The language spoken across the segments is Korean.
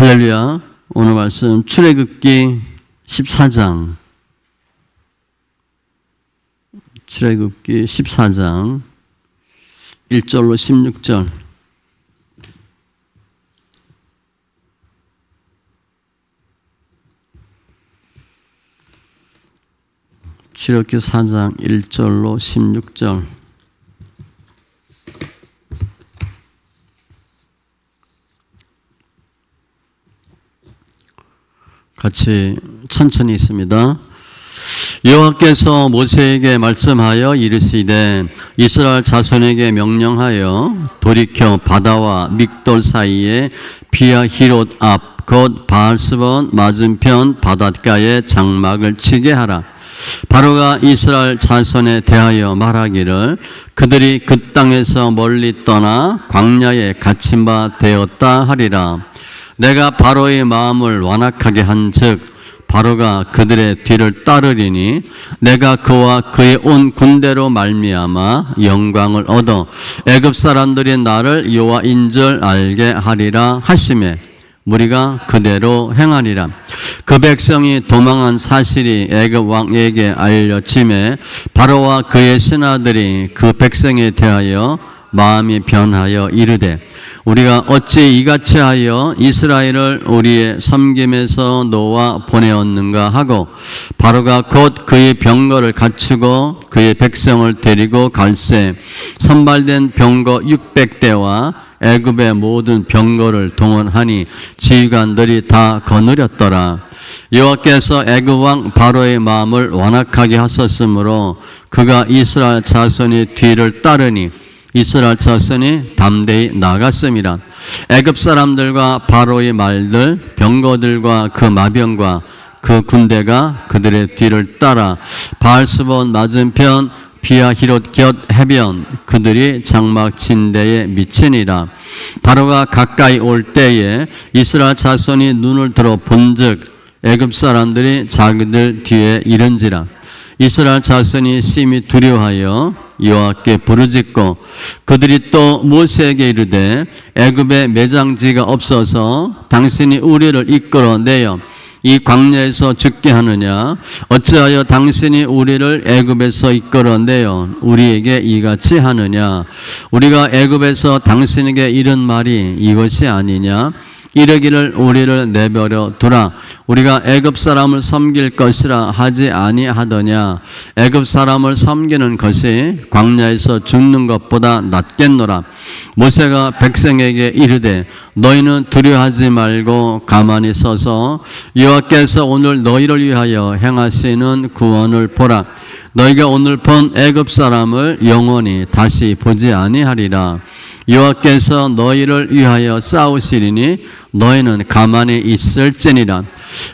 할렐루야. 오늘 말씀 출애굽기 14장. 출애굽기 14장 1절로 16절. 출애굽기 4장 1절로 16절. 같이 천천히 있습니다. 여호와께서 모세에게 말씀하여 이르시되 이스라엘 자손에게 명령하여 돌이켜 바다와 믹돌 사이에 비아히롯 앞 곧 바알스본 맞은편 바닷가에 장막을 치게 하라. 바로가 이스라엘 자손에 대하여 말하기를 그들이 그 땅에서 멀리 떠나 광야에 갇힌 바 되었다 하리라. 내가 바로의 마음을 완악하게 한즉 바로가 그들의 뒤를 따르리니 내가 그와 그의 온 군대로 말미암아 영광을 얻어 애굽 사람들이 나를 여호와인 줄 알게 하리라 하시매 무리가 그대로 행하리라. 그 백성이 도망한 사실이 애굽 왕에게 알려짐에 바로와 그의 신하들이 그 백성에 대하여 마음이 변하여 이르되 우리가 어찌 이같이 하여 이스라엘을 우리의 섬김에서 놓아 보내었는가 하고 바로가 곧 그의 병거를 갖추고 그의 백성을 데리고 갈새 선발된 병거 600대와 애굽의 모든 병거를 동원하니 지휘관들이 다 거느렸더라. 여호와께서 애굽 왕 바로의 마음을 완악하게 하셨으므로 그가 이스라엘 자손의 뒤를 따르니 이스라엘 자손이 담대히 나갔습니다. 애굽 사람들과 바로의 말들, 병거들과 그 마병과 그 군대가 그들의 뒤를 따라 바알스본 맞은편 비아히롯 곁 해변 그들이 장막 친 데에 미치니라. 바로가 가까이 올 때에 이스라엘 자손이 눈을 들어 본즉 애굽 사람들이 자기들 뒤에 이른지라. 이스라엘 자손이 심히 두려워하여 여호와께 부르짖고 그들이 또 모세에게 이르되 애굽에 매장지가 없어서 당신이 우리를 이끌어내어 이 광야에서 죽게 하느냐 어찌하여 당신이 우리를 애굽에서 이끌어내어 우리에게 이같이 하느냐 우리가 애굽에서 당신에게 이른 말이 이것이 아니냐 이르기를 우리를 내버려 두라. 우리가 애굽 사람을 섬길 것이라 하지 아니하더냐. 애굽 사람을 섬기는 것이 광야에서 죽는 것보다 낫겠노라. 모세가 백성에게 이르되 너희는 두려워하지 말고 가만히 서서 여호와께서 오늘 너희를 위하여 행하시는 구원을 보라. 너희가 오늘 본 애굽 사람을 영원히 다시 보지 아니하리라. 여호와께서 너희를 위하여 싸우시리니 너희는 가만히 있을지니라.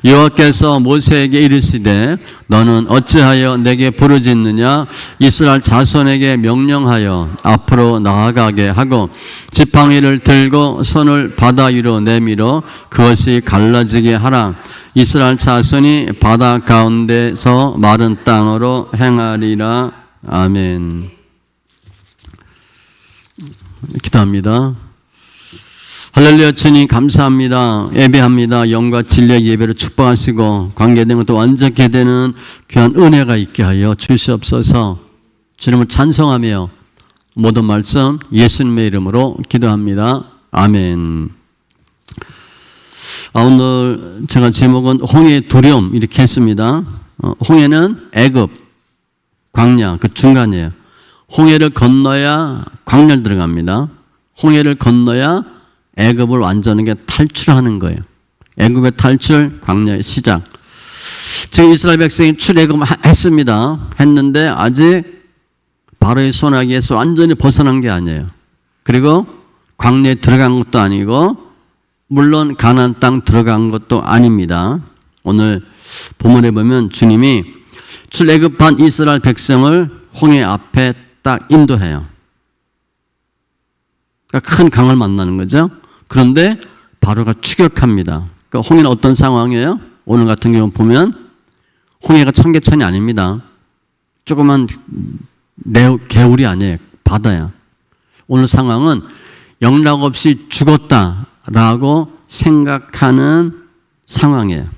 여호와께서 모세에게 이르시되 너는 어찌하여 내게 부르짖느냐. 이스라엘 자손에게 명령하여 앞으로 나아가게 하고 지팡이를 들고 손을 바다 위로 내밀어 그것이 갈라지게 하라. 이스라엘 자손이 바다 가운데서 마른 땅으로 행하리라. 아멘. 기도합니다. 할렐루야. 주님 감사합니다. 예배합니다. 영과 진리의 예배를 축복하시고 관계된 것도 완전케 되는 귀한 은혜가 있게 하여 주시옵소서. 주님을 찬송하며 모든 말씀 예수님의 이름으로 기도합니다. 아멘. 오늘 제가 제목은 홍해의 두려움 이렇게 했습니다. 홍해는 애굽, 광야 그 중간이에요. 홍해를 건너야 광야를 들어갑니다. 홍해를 건너야 애굽을 완전하게 탈출하는 거예요. 애굽의 탈출, 광야의 시작. 지금 이스라엘 백성이 출애굽했습니다. 했는데 아직 바로의 손아귀에서 완전히 벗어난 게 아니에요. 그리고 광야에 들어간 것도 아니고 물론 가나안 땅 들어간 것도 아닙니다. 오늘 본문에 보면 주님이 출애굽한 이스라엘 백성을 홍해 앞에 딱 인도해요. 그러니까 큰 강을 만나는 거죠. 그런데 바로가 추격합니다. 그러니까 홍해는 어떤 상황이에요? 오늘 같은 경우 보면 홍해가 청계천이 아닙니다. 조그만 개울이 아니에요. 바다야. 오늘 상황은 영락없이 죽었다라고 생각하는 상황이에요.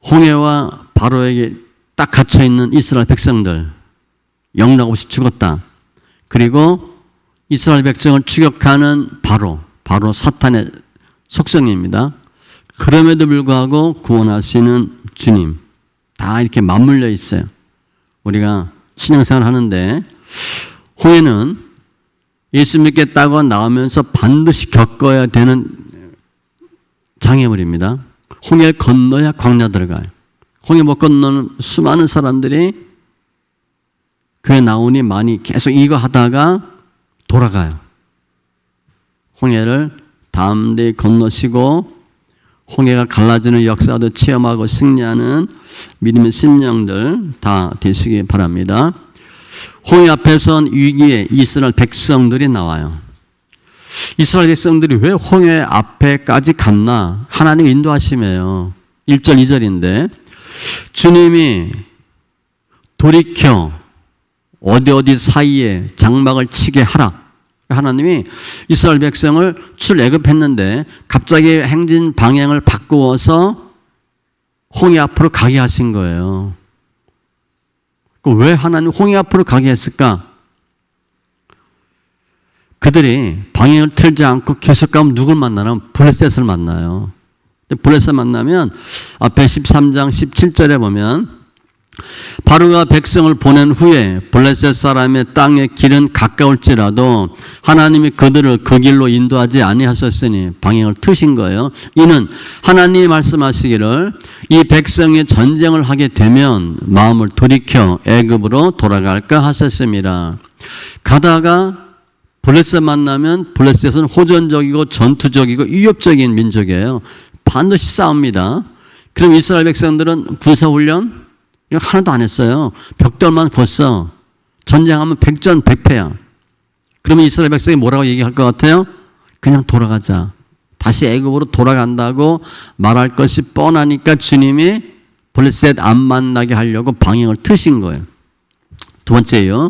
홍해와 바로에게 딱 갇혀있는 이스라엘 백성들, 영락 없이 죽었다. 그리고 이스라엘 백성을 추격하는 바로 사탄의 속성입니다. 그럼에도 불구하고 구원하시는 주님, 다 이렇게 맞물려 있어요. 우리가 신앙생활 하는데 홍해는 예수 믿겠다고 나오면서 반드시 겪어야 되는 장애물입니다. 홍해를 건너야 광야 들어가요. 홍해 못 건너는 수많은 사람들이 교회 나오니 많이 계속 이거 하다가 돌아가요. 홍해를 담대히 건너시고 홍해가 갈라지는 역사도 체험하고 승리하는 믿음의 심령들 다 되시기 바랍니다. 홍해 앞에 선 위기에 이스라엘 백성들이 나와요. 이스라엘 백성들이 왜 홍해 앞에까지 갔나? 하나님 인도하심이에요. 1절 2절인데 주님이 돌이켜 어디 사이에 장막을 치게 하라. 하나님이 이스라엘 백성을 출애굽했는데 갑자기 행진 방향을 바꾸어서 홍해 앞으로 가게 하신 거예요. 왜 하나님 홍해 앞으로 가게 했을까? 그들이 방향을 틀지 않고 계속 가면 누굴 만나냐면 블레셋을 만나요. 블레셋 만나면 앞에 13장 17절에 보면 바로가 백성을 보낸 후에 블레셋 사람의 땅의 길은 가까울지라도 하나님이 그들을 그 길로 인도하지 아니하셨으니 방향을 트신 거예요. 이는 하나님이 말씀하시기를 이 백성이 전쟁을 하게 되면 마음을 돌이켜 애굽으로 돌아갈까 하셨습니다. 가다가 블레셋 만나면 블레셋은 호전적이고 전투적이고 위협적인 민족이에요. 반드시 싸웁니다. 그럼 이스라엘 백성들은 군사훈련 이거 하나도 안 했어요. 벽돌만 걷어. 전쟁하면 백전백패야. 그러면 이스라엘 백성이 뭐라고 얘기할 것 같아요? 그냥 돌아가자. 다시 애굽으로 돌아간다고 말할 것이 뻔하니까 주님이 블레셋 안 만나게 하려고 방향을 트신 거예요. 두 번째요.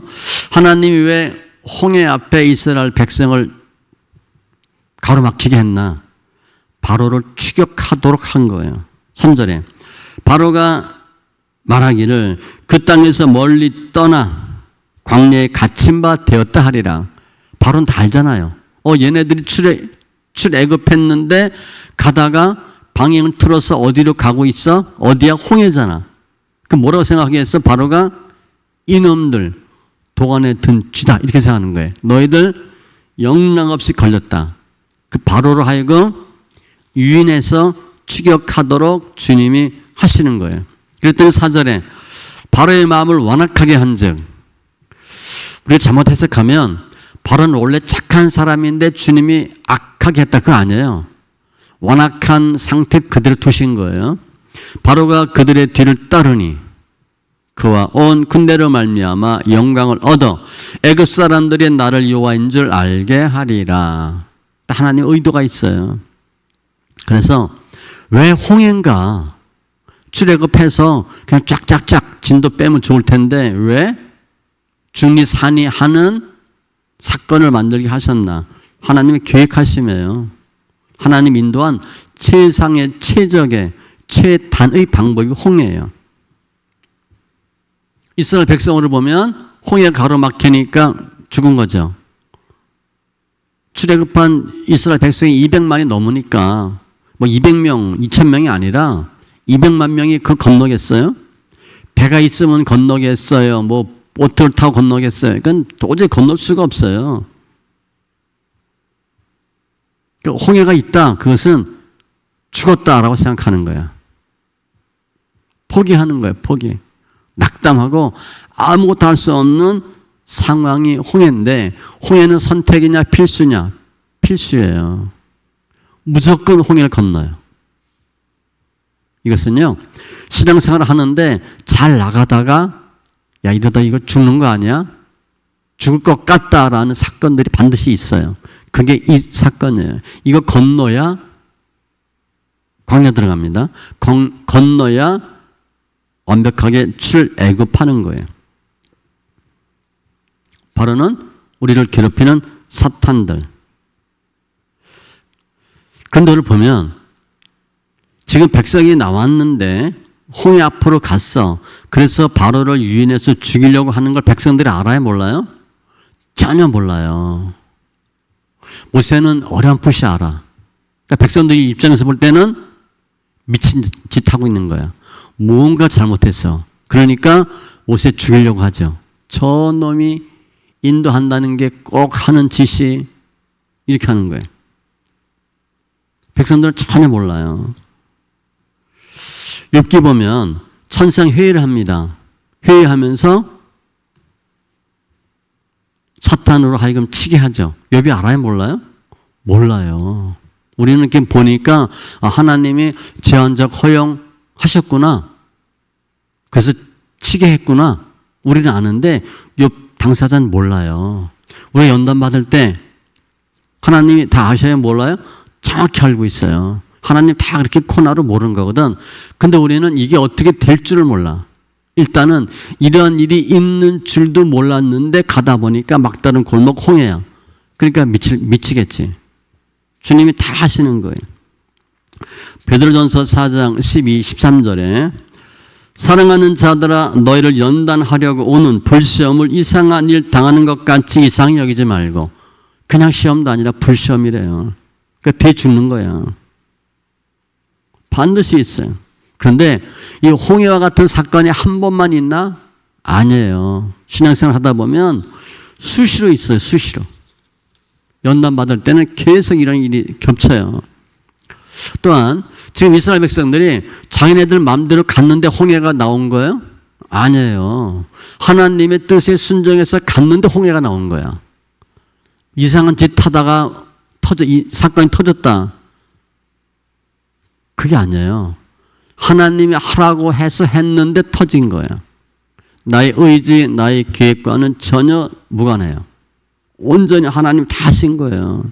하나님이 왜 홍해 앞에 이스라엘 백성을 가로막히게 했나? 바로를 추격하도록 한 거예요. 3절에 바로가 말하기를 그 땅에서 멀리 떠나 광야에 갇힌 바 되었다 하리라. 바로는 다 알잖아요. 얘네들이 출애굽했는데 가다가 방향을 틀어서 어디로 가고 있어? 어디야? 홍해잖아. 그럼 뭐라고 생각하겠어? 바로가 이놈들 도관에 든 쥐다 이렇게 생각하는 거예요. 너희들 영락 없이 걸렸다. 그 바로로 하여금 유인해서 추격하도록 주님이 하시는 거예요. 그랬더니 4절에 바로의 마음을 완악하게 한즉, 우리가 잘못 해석하면 바로는 원래 착한 사람인데 주님이 악하게 했다 그거 아니에요. 완악한 상태 그대로 두신 거예요. 바로가 그들의 뒤를 따르니 그와 온 군대로 말미암아 영광을 얻어 애굽 사람들이 나를 여호와인 줄 알게 하리라. 하나님 의도가 있어요. 그래서 왜 홍해인가? 출애굽해서 그냥 쫙쫙쫙 진도 빼면 좋을 텐데 왜 중리산이 하는 사건을 만들게 하셨나? 하나님이 계획하심이에요. 하나님 인도한 최상의 최적의 최단의 방법이 홍해예요. 이스라엘 백성으로 보면 홍해 가로막히니까 죽은 거죠. 출애굽한 이스라엘 백성이 200만이 넘으니까 뭐 200명, 2000명이 아니라 200만 명이 그 건너겠어요? 배가 있으면 건너겠어요? 뭐 보트를 타고 건너겠어요? 그건 도저히 건널 수가 없어요. 홍해가 있다. 그것은 죽었다라고 생각하는 거야. 포기하는 거예요. 포기. 낙담하고 아무것도 할 수 없는 상황이 홍해인데 홍해는 선택이냐 필수냐? 필수예요. 무조건 홍해를 건너요. 이것은요, 신앙생활을 하는데 잘 나가다가 야 이러다 이거 죽는 거 아니야? 죽을 것 같다라는 사건들이 반드시 있어요. 그게 이 사건이에요. 이거 건너야 광야 들어갑니다. 건너야 완벽하게 출애굽하는 거예요. 바로는 우리를 괴롭히는 사탄들, 그런데 오늘 보면 지금 백성이 나왔는데 홍해 앞으로 갔어. 그래서 바로를 유인해서 죽이려고 하는 걸 백성들이 알아요, 몰라요? 전혀 몰라요. 모세는 어렴풋이 알아. 그러니까 백성들이 입장에서 볼 때는 미친 짓 하고 있는 거야. 무언가 잘못했어. 그러니까 모세 죽이려고 하죠. 저 놈이 인도한다는 게 꼭 하는 짓이 이렇게 하는 거예요. 백성들은 전혀 몰라요. 욥기 보면 천상 회의를 합니다. 회의하면서 사탄으로 하여금 치게 하죠. 욥이 알아요, 몰라요? 몰라요. 우리는 이렇게 보니까 하나님이 제한적 허용하셨구나. 그래서 치게 했구나. 우리는 아는데 욥 당사자는 몰라요. 우리가 연단 받을 때 하나님이 다 아셔야 몰라요? 정확히 알고 있어요. 하나님 다 그렇게 코너로 모르는 거거든. 근데 우리는 이게 어떻게 될 줄을 몰라. 일단은 이러한 일이 있는 줄도 몰랐는데 가다 보니까 막다른 골목 홍해야. 그러니까 미치겠지. 주님이 다 하시는 거예요. 베드로전서 4장 12, 13절에 사랑하는 자들아 너희를 연단하려고 오는 불시험을 이상한 일 당하는 것 같이 이상히 여기지 말고 그냥 시험도 아니라 불시험이래요. 그러니까 대 죽는 거야. 반드시 있어요. 그런데 이 홍해와 같은 사건이 한 번만 있나? 아니에요. 신앙생활 하다 보면 수시로 있어요. 수시로. 연단 받을 때는 계속 이런 일이 겹쳐요. 또한 지금 이스라엘 백성들이 자기네들 마음대로 갔는데 홍해가 나온 거예요? 아니에요. 하나님의 뜻에 순종해서 갔는데 홍해가 나온 거야. 이상한 짓 하다가 이 사건이 터졌다. 그게 아니에요. 하나님이 하라고 해서 했는데 터진 거예요. 나의 의지, 나의 계획과는 전혀 무관해요. 온전히 하나님 다 하신 거예요.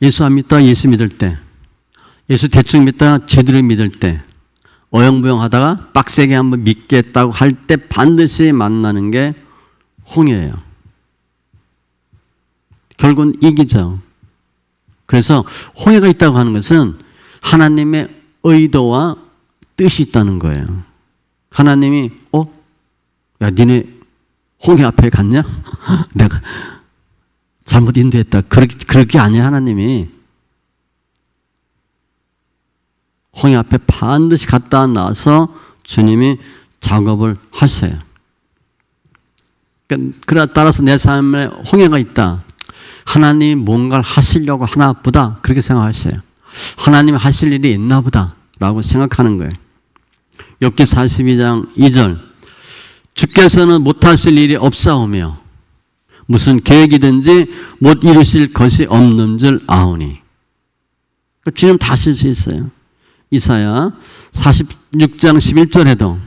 예수 안 믿다 예수 믿을 때, 예수 대충 믿다가 제대로 믿을 때, 어영부영 하다가 빡세게 한번 믿겠다고 할 때 반드시 만나는 게 홍해예요. 결국은 이기죠. 그래서 홍해가 있다고 하는 것은 하나님의 의도와 뜻이 있다는 거예요. 하나님이 야 니네 홍해 앞에 갔냐? 내가 잘못 인도했다. 그럴 게 아니야. 하나님이 홍해 앞에 반드시 갔다 나서 주님이 작업을 하셔요. 그러나 따라서 내 삶에 홍해가 있다. 하나님이 뭔가를 하시려고 하나 보다 그렇게 생각하셔요. 하나님이 하실 일이 있나 보다 라고 생각하는 거예요. 욥기 42장 2절 주께서는 못하실 일이 없사오며 무슨 계획이든지 못 이루실 것이 없는 줄 아오니. 주님 다 하실 수 있어요. 이사야 46장 11절에도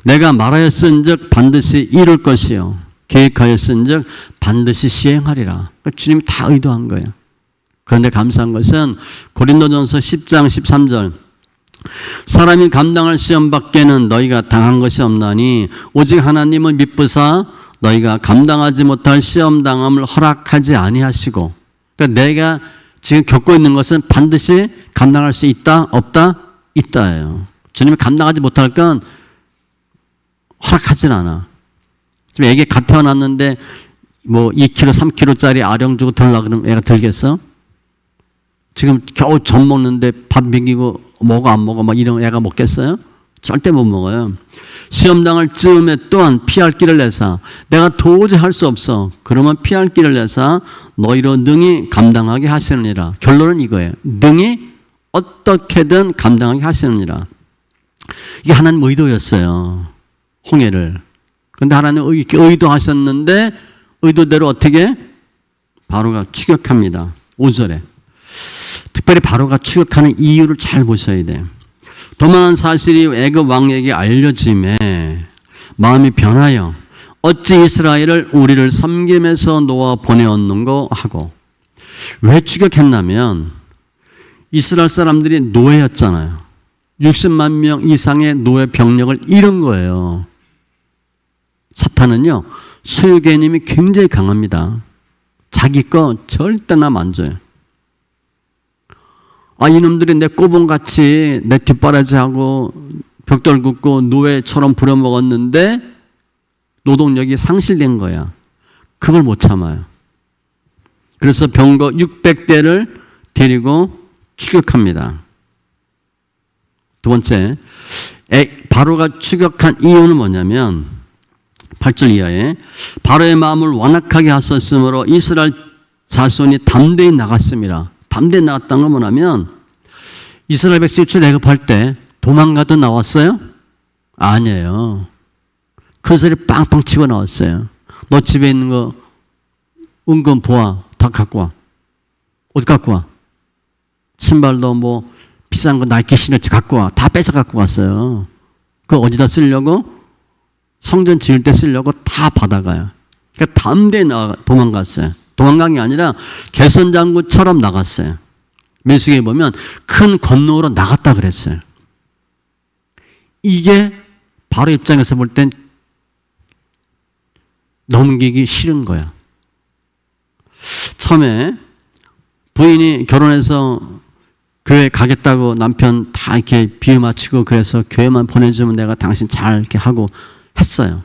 내가 말하였은즉 반드시 이룰 것이요 계획하였은즉 반드시 시행하리라. 주님이 다 의도한 거예요. 그런데 감사한 것은 고린도전서 10장 13절 사람이 감당할 시험 밖에는 너희가 당한 것이 없나니 오직 하나님은 미쁘사 너희가 감당하지 못할 시험 당함을 허락하지 아니하시고. 그러니까 내가 지금 겪고 있는 것은 반드시 감당할 수 있다 없다 있다예요. 주님이 감당하지 못할 건 허락하진 않아. 지금 애기 갓 태어났는데 뭐 2kg, 3kg짜리 아령 주고 들라 그러면 애가 들겠어? 지금 겨우 젖 먹는데 밥 먹이고 먹어 안 먹어 막 이런 애가 먹겠어요? 절대 못 먹어요. 시험당할 즈음에 또한 피할 길을 내사 내가 도저히 할 수 없어. 그러면 피할 길을 내사 너희로 능히 감당하게 하시느니라. 결론은 이거예요. 능히 어떻게든 감당하게 하시느니라. 이게 하나님 의도였어요. 홍해를. 그런데 하나님 의도하셨는데 의도대로 어떻게? 바로가 추격합니다. 5절에. 특별히 바로가 추격하는 이유를 잘 보셔야 돼요. 도망한 사실이 애굽 왕에게 알려짐에 마음이 변하여 어찌 이스라엘을 우리를 섬김에서 놓아 보내었는고 하고. 왜 추격했냐면 이스라엘 사람들이 노예였잖아요. 60만 명 이상의 노예 병력을 잃은 거예요. 사탄은요 소유 개념이 굉장히 강합니다. 자기 거 절대 남 안 줘요. 이놈들이 내 꼬봉같이 내 뒷바라지하고 벽돌 굽고 노예처럼 부려먹었는데 노동력이 상실된 거야. 그걸 못 참아요. 그래서 병거 600대를 데리고 추격합니다. 두 번째, 바로가 추격한 이유는 뭐냐면 8절 이하에 바로의 마음을 완악하게 하셨으므로 이스라엘 자손이 담대히 나갔습니다. 담대히 나갔다는 건 뭐냐면 이스라엘 백성이 출애굽할 때 도망가도 나왔어요? 아니에요. 큰 소리 빵빵 치고 나왔어요. 너 집에 있는 거 은근 보아. 다 갖고 와. 어디 갖고 와? 신발도 뭐 비싼 거 나이키 신었지 갖고 와. 다 뺏어 갖고 왔어요. 그거 어디다 쓰려고? 성전 지을 때 쓰려고 다 받아가요. 그러니까 담대히 도망갔어요. 도망간 게 아니라 개선장구처럼 나갔어요. 민수기에 보면 큰 건너로 나갔다 그랬어요. 이게 바로 입장에서 볼 땐 넘기기 싫은 거야. 처음에 부인이 결혼해서 교회 가겠다고 남편 다 이렇게 비유 맞추고 그래서 교회만 보내주면 내가 당신 잘 이렇게 하고 했어요.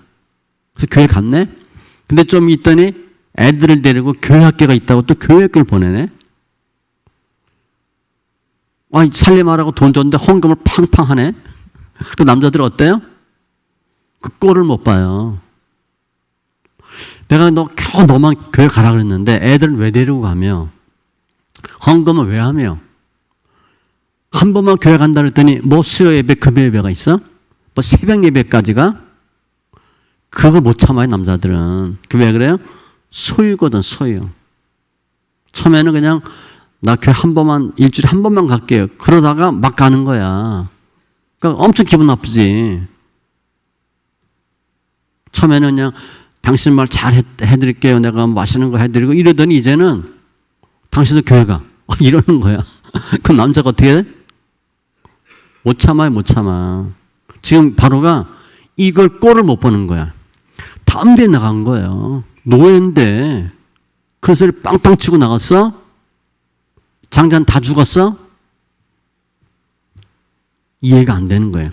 그래서 교회 갔네? 근데 좀 있더니 애들을 데리고 교회 학교가 있다고 또 교회 학교를 보내네? 살림하라고 돈 줬는데 헌금을 팡팡 하네? 그 남자들 어때요? 그 꼴을 못 봐요. 내가 겨우 너만 교회 가라 그랬는데 애들은 왜 데리고 가며? 헌금은 왜 하며? 한 번만 교회 간다 그랬더니 뭐 수요 예배, 금요 예배가 있어? 뭐 새벽 예배까지가? 그걸 못 참아요, 남자들은. 왜 그래요? 소유거든, 소유. 처음에는 그냥 나 교회 한 번만, 일주일에 한 번만 갈게요. 그러다가 막 가는 거야. 그러니까 엄청 기분 나쁘지. 처음에는 그냥 당신 말 잘 해드릴게요. 내가 맛있는 거 해드리고 이러더니 이제는 당신도 교회 가. 이러는 거야. 그럼 남자가 어떻게 해? 못 참아요, 못 참아. 지금 바로가 이걸 꼴을 못 보는 거야. 담대히 나간 거예요. 노예인데 그 소리 빵빵 치고 나갔어? 장자는 다 죽었어? 이해가 안 되는 거예요.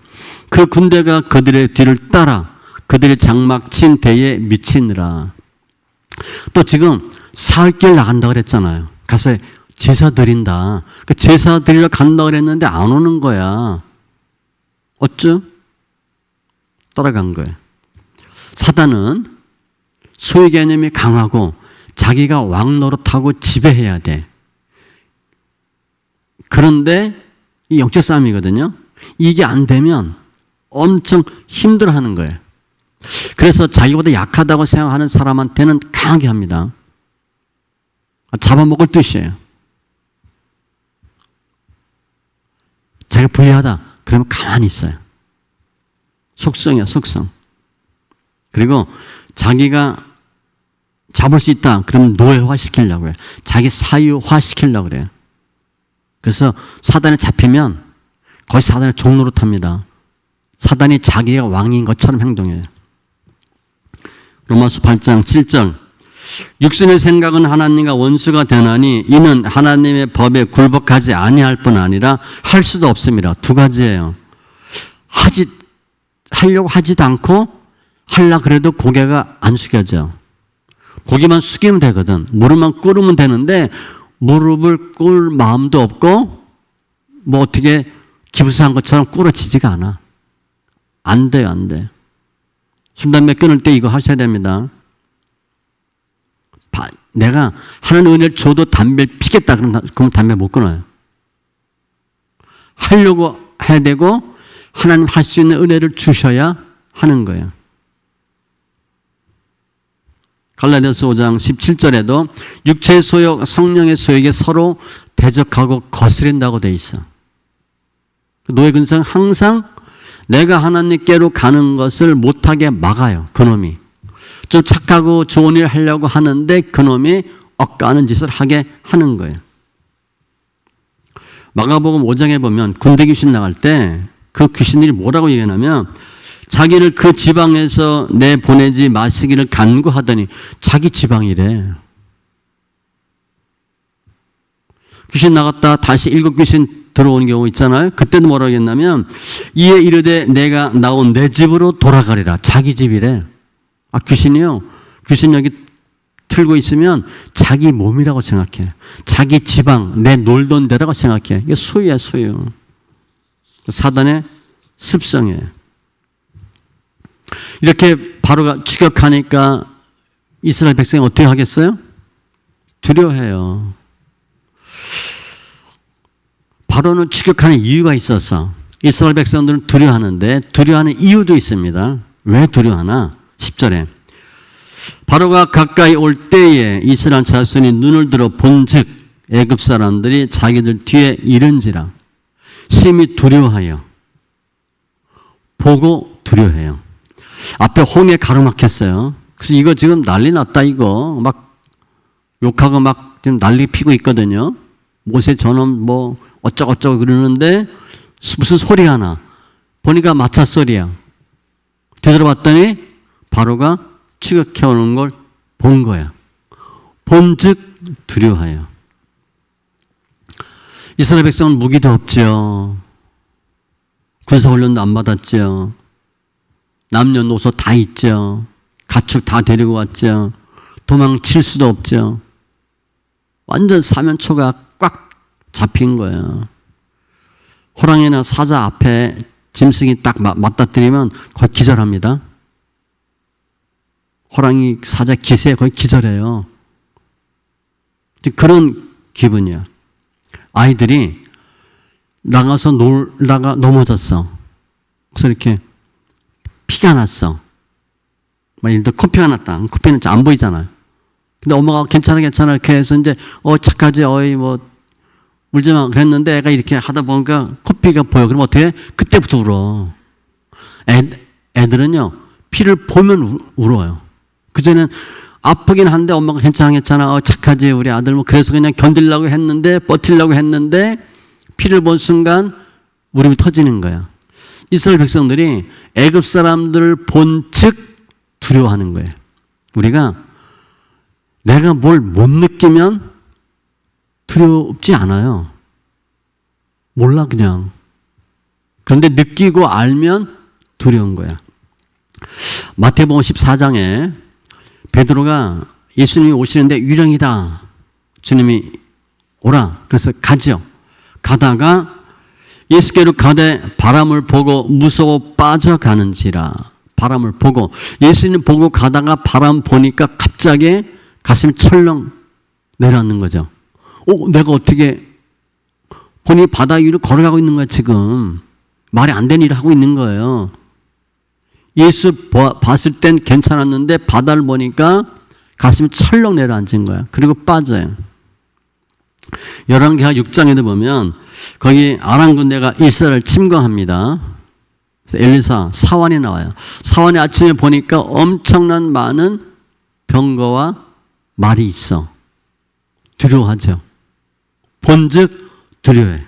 그 군대가 그들의 뒤를 따라 그들의 장막 친 대에 미치느라. 또 지금 사흘길 나간다 그랬잖아요. 가서 제사 드린다. 그 제사 드리러 간다 그랬는데 안 오는 거야. 어쭈? 따라간 거예요. 사단은 소유 개념이 강하고 자기가 왕 노릇하고 지배해야 돼. 그런데 이 영적 싸움이거든요. 이게 안 되면 엄청 힘들어하는 거예요. 그래서 자기보다 약하다고 생각하는 사람한테는 강하게 합니다. 잡아먹을 뜻이에요. 자기가 불리하다 그러면 가만히 있어요. 속성이야, 속성. 그리고 자기가 잡을 수 있다 그러면 노예화 시키려고 해요. 자기 사유화 시키려고 그래요. 그래서 사단에 잡히면 거의 사단의 종노릇합니다. 사단이 자기가 왕인 것처럼 행동해요. 로마서 8장 7절 육신의 생각은 하나님과 원수가 되나니 이는 하나님의 법에 굴복하지 아니할 뿐 아니라 할 수도 없습니다. 두 가지예요. 하려고 하지도 않고 하려고 그래도 고개가 안 숙여져. 고개만 숙이면 되거든. 무릎만 꿇으면 되는데 무릎을 꿇을 마음도 없고 뭐 어떻게 기부스한 것처럼 꿇어지지가 않아. 안 돼요, 안 돼. 술, 담배 끊을 때 이거 하셔야 됩니다. 내가 하나님 은혜를 줘도 담배를 피겠다 그러면 담배 못 끊어요. 하려고 해야 되고 하나님 할 수 있는 은혜를 주셔야 하는 거예요. 갈라디아서 5장 17절에도 육체의 소욕, 성령의 소욕에 서로 대적하고 거스린다고 돼 있어. 노예 근성 항상 내가 하나님께로 가는 것을 못하게 막아요. 그놈이. 좀 착하고 좋은 일 하려고 하는데 그놈이 억까는 짓을 하게 하는 거예요. 마가복음 5장에 보면 군대 귀신 나갈 때 그 귀신들이 뭐라고 얘기하냐면 자기를 그 지방에서 내보내지 마시기를 간구하더니 자기 지방이래. 귀신 나갔다 다시 7 귀신 들어오는 경우 있잖아요. 그때도 뭐라고 했냐면 이에 이르되 내가 나온 내 집으로 돌아가리라. 자기 집이래. 귀신이요. 귀신 여기 틀고 있으면 자기 몸이라고 생각해. 자기 지방, 내 놀던 데라고 생각해. 이게 소유야, 소유. 사단의 습성이에요. 이렇게 바로가 추격하니까 이스라엘 백성이 어떻게 하겠어요? 두려워해요. 바로는 추격하는 이유가 있었어. 이스라엘 백성들은 두려워하는데 두려워하는 이유도 있습니다. 왜 두려워하나? 10절에 바로가 가까이 올 때에 이스라엘 자손이 눈을 들어 본즉 애굽 사람들이 자기들 뒤에 이른지라 심히 두려워하여 보고 두려워해요. 앞에 홍해 가로막혔어요. 그래서 이거 지금 난리 났다 이거 막 욕하고 막 지금 난리 피고 있거든요. 모세 저놈 뭐 어쩌고저쩌고 그러는데 무슨 소리 하나 보니까 마차 소리야. 되돌아봤더니 바로가 추격해 오는 걸 본 거야. 본즉 두려워하여. 이스라엘 백성은 무기도 없죠. 군사훈련도 안 받았죠. 남녀노소 다 있죠. 가축 다 데리고 왔죠. 도망칠 수도 없죠. 완전 사면초가 꽉 잡힌 거예요. 호랑이나 사자 앞에 짐승이 딱 맞닥뜨리면 거의 기절합니다. 호랑이, 사자 기세에 거의 기절해요. 그런 기분이야. 아이들이 나가서 놀다가 넘어졌어. 그래서 이렇게 피가 났어. 예를 들어 코피가 났다. 코피는 안 보이잖아요. 근데 엄마가 괜찮아 이렇게 해서 이제 착하지 뭐 울지 마 그랬는데 애가 이렇게 하다 보니까 코피가 보여. 그럼 어떻게 해? 그때부터 울어. 애들은요 피를 보면 울어요. 그전엔 아프긴 한데 엄마가 괜찮아 착하지 우리 아들 뭐 그래서 그냥 견디려고 했는데 버티려고 했는데 피를 본 순간 울음이 터지는 거야. 이스라엘 백성들이 애굽 사람들을 본즉 두려워하는 거예요. 우리가 내가 뭘 못 느끼면 두렵지 않아요. 몰라 그냥. 그런데 느끼고 알면 두려운 거야. 마태복음 14장에 베드로가 예수님이 오시는데 유령이다. 주님이 오라. 그래서 가죠. 가다가 예수께로 가되 바람을 보고 무서워 빠져가는지라. 바람을 보고 예수님 보고 가다가 바람 보니까 갑자기 가슴이 철렁 내려앉는 거죠. 내가 어떻게 보니 바다 위로 걸어가고 있는 거야 지금. 말이 안 되는 일을 하고 있는 거예요. 예수 봤을 땐 괜찮았는데 바다를 보니까 가슴이 철렁 내려앉은 거야. 그리고 빠져요. 열왕기하 6장에도 보면 거기 아람 군대가 이스라엘을 침공합니다. 그래서 엘리사 사환이 나와요. 사환이 아침에 보니까 엄청난 많은 병거와 말이 있어. 두려워하죠. 본즉 두려워해.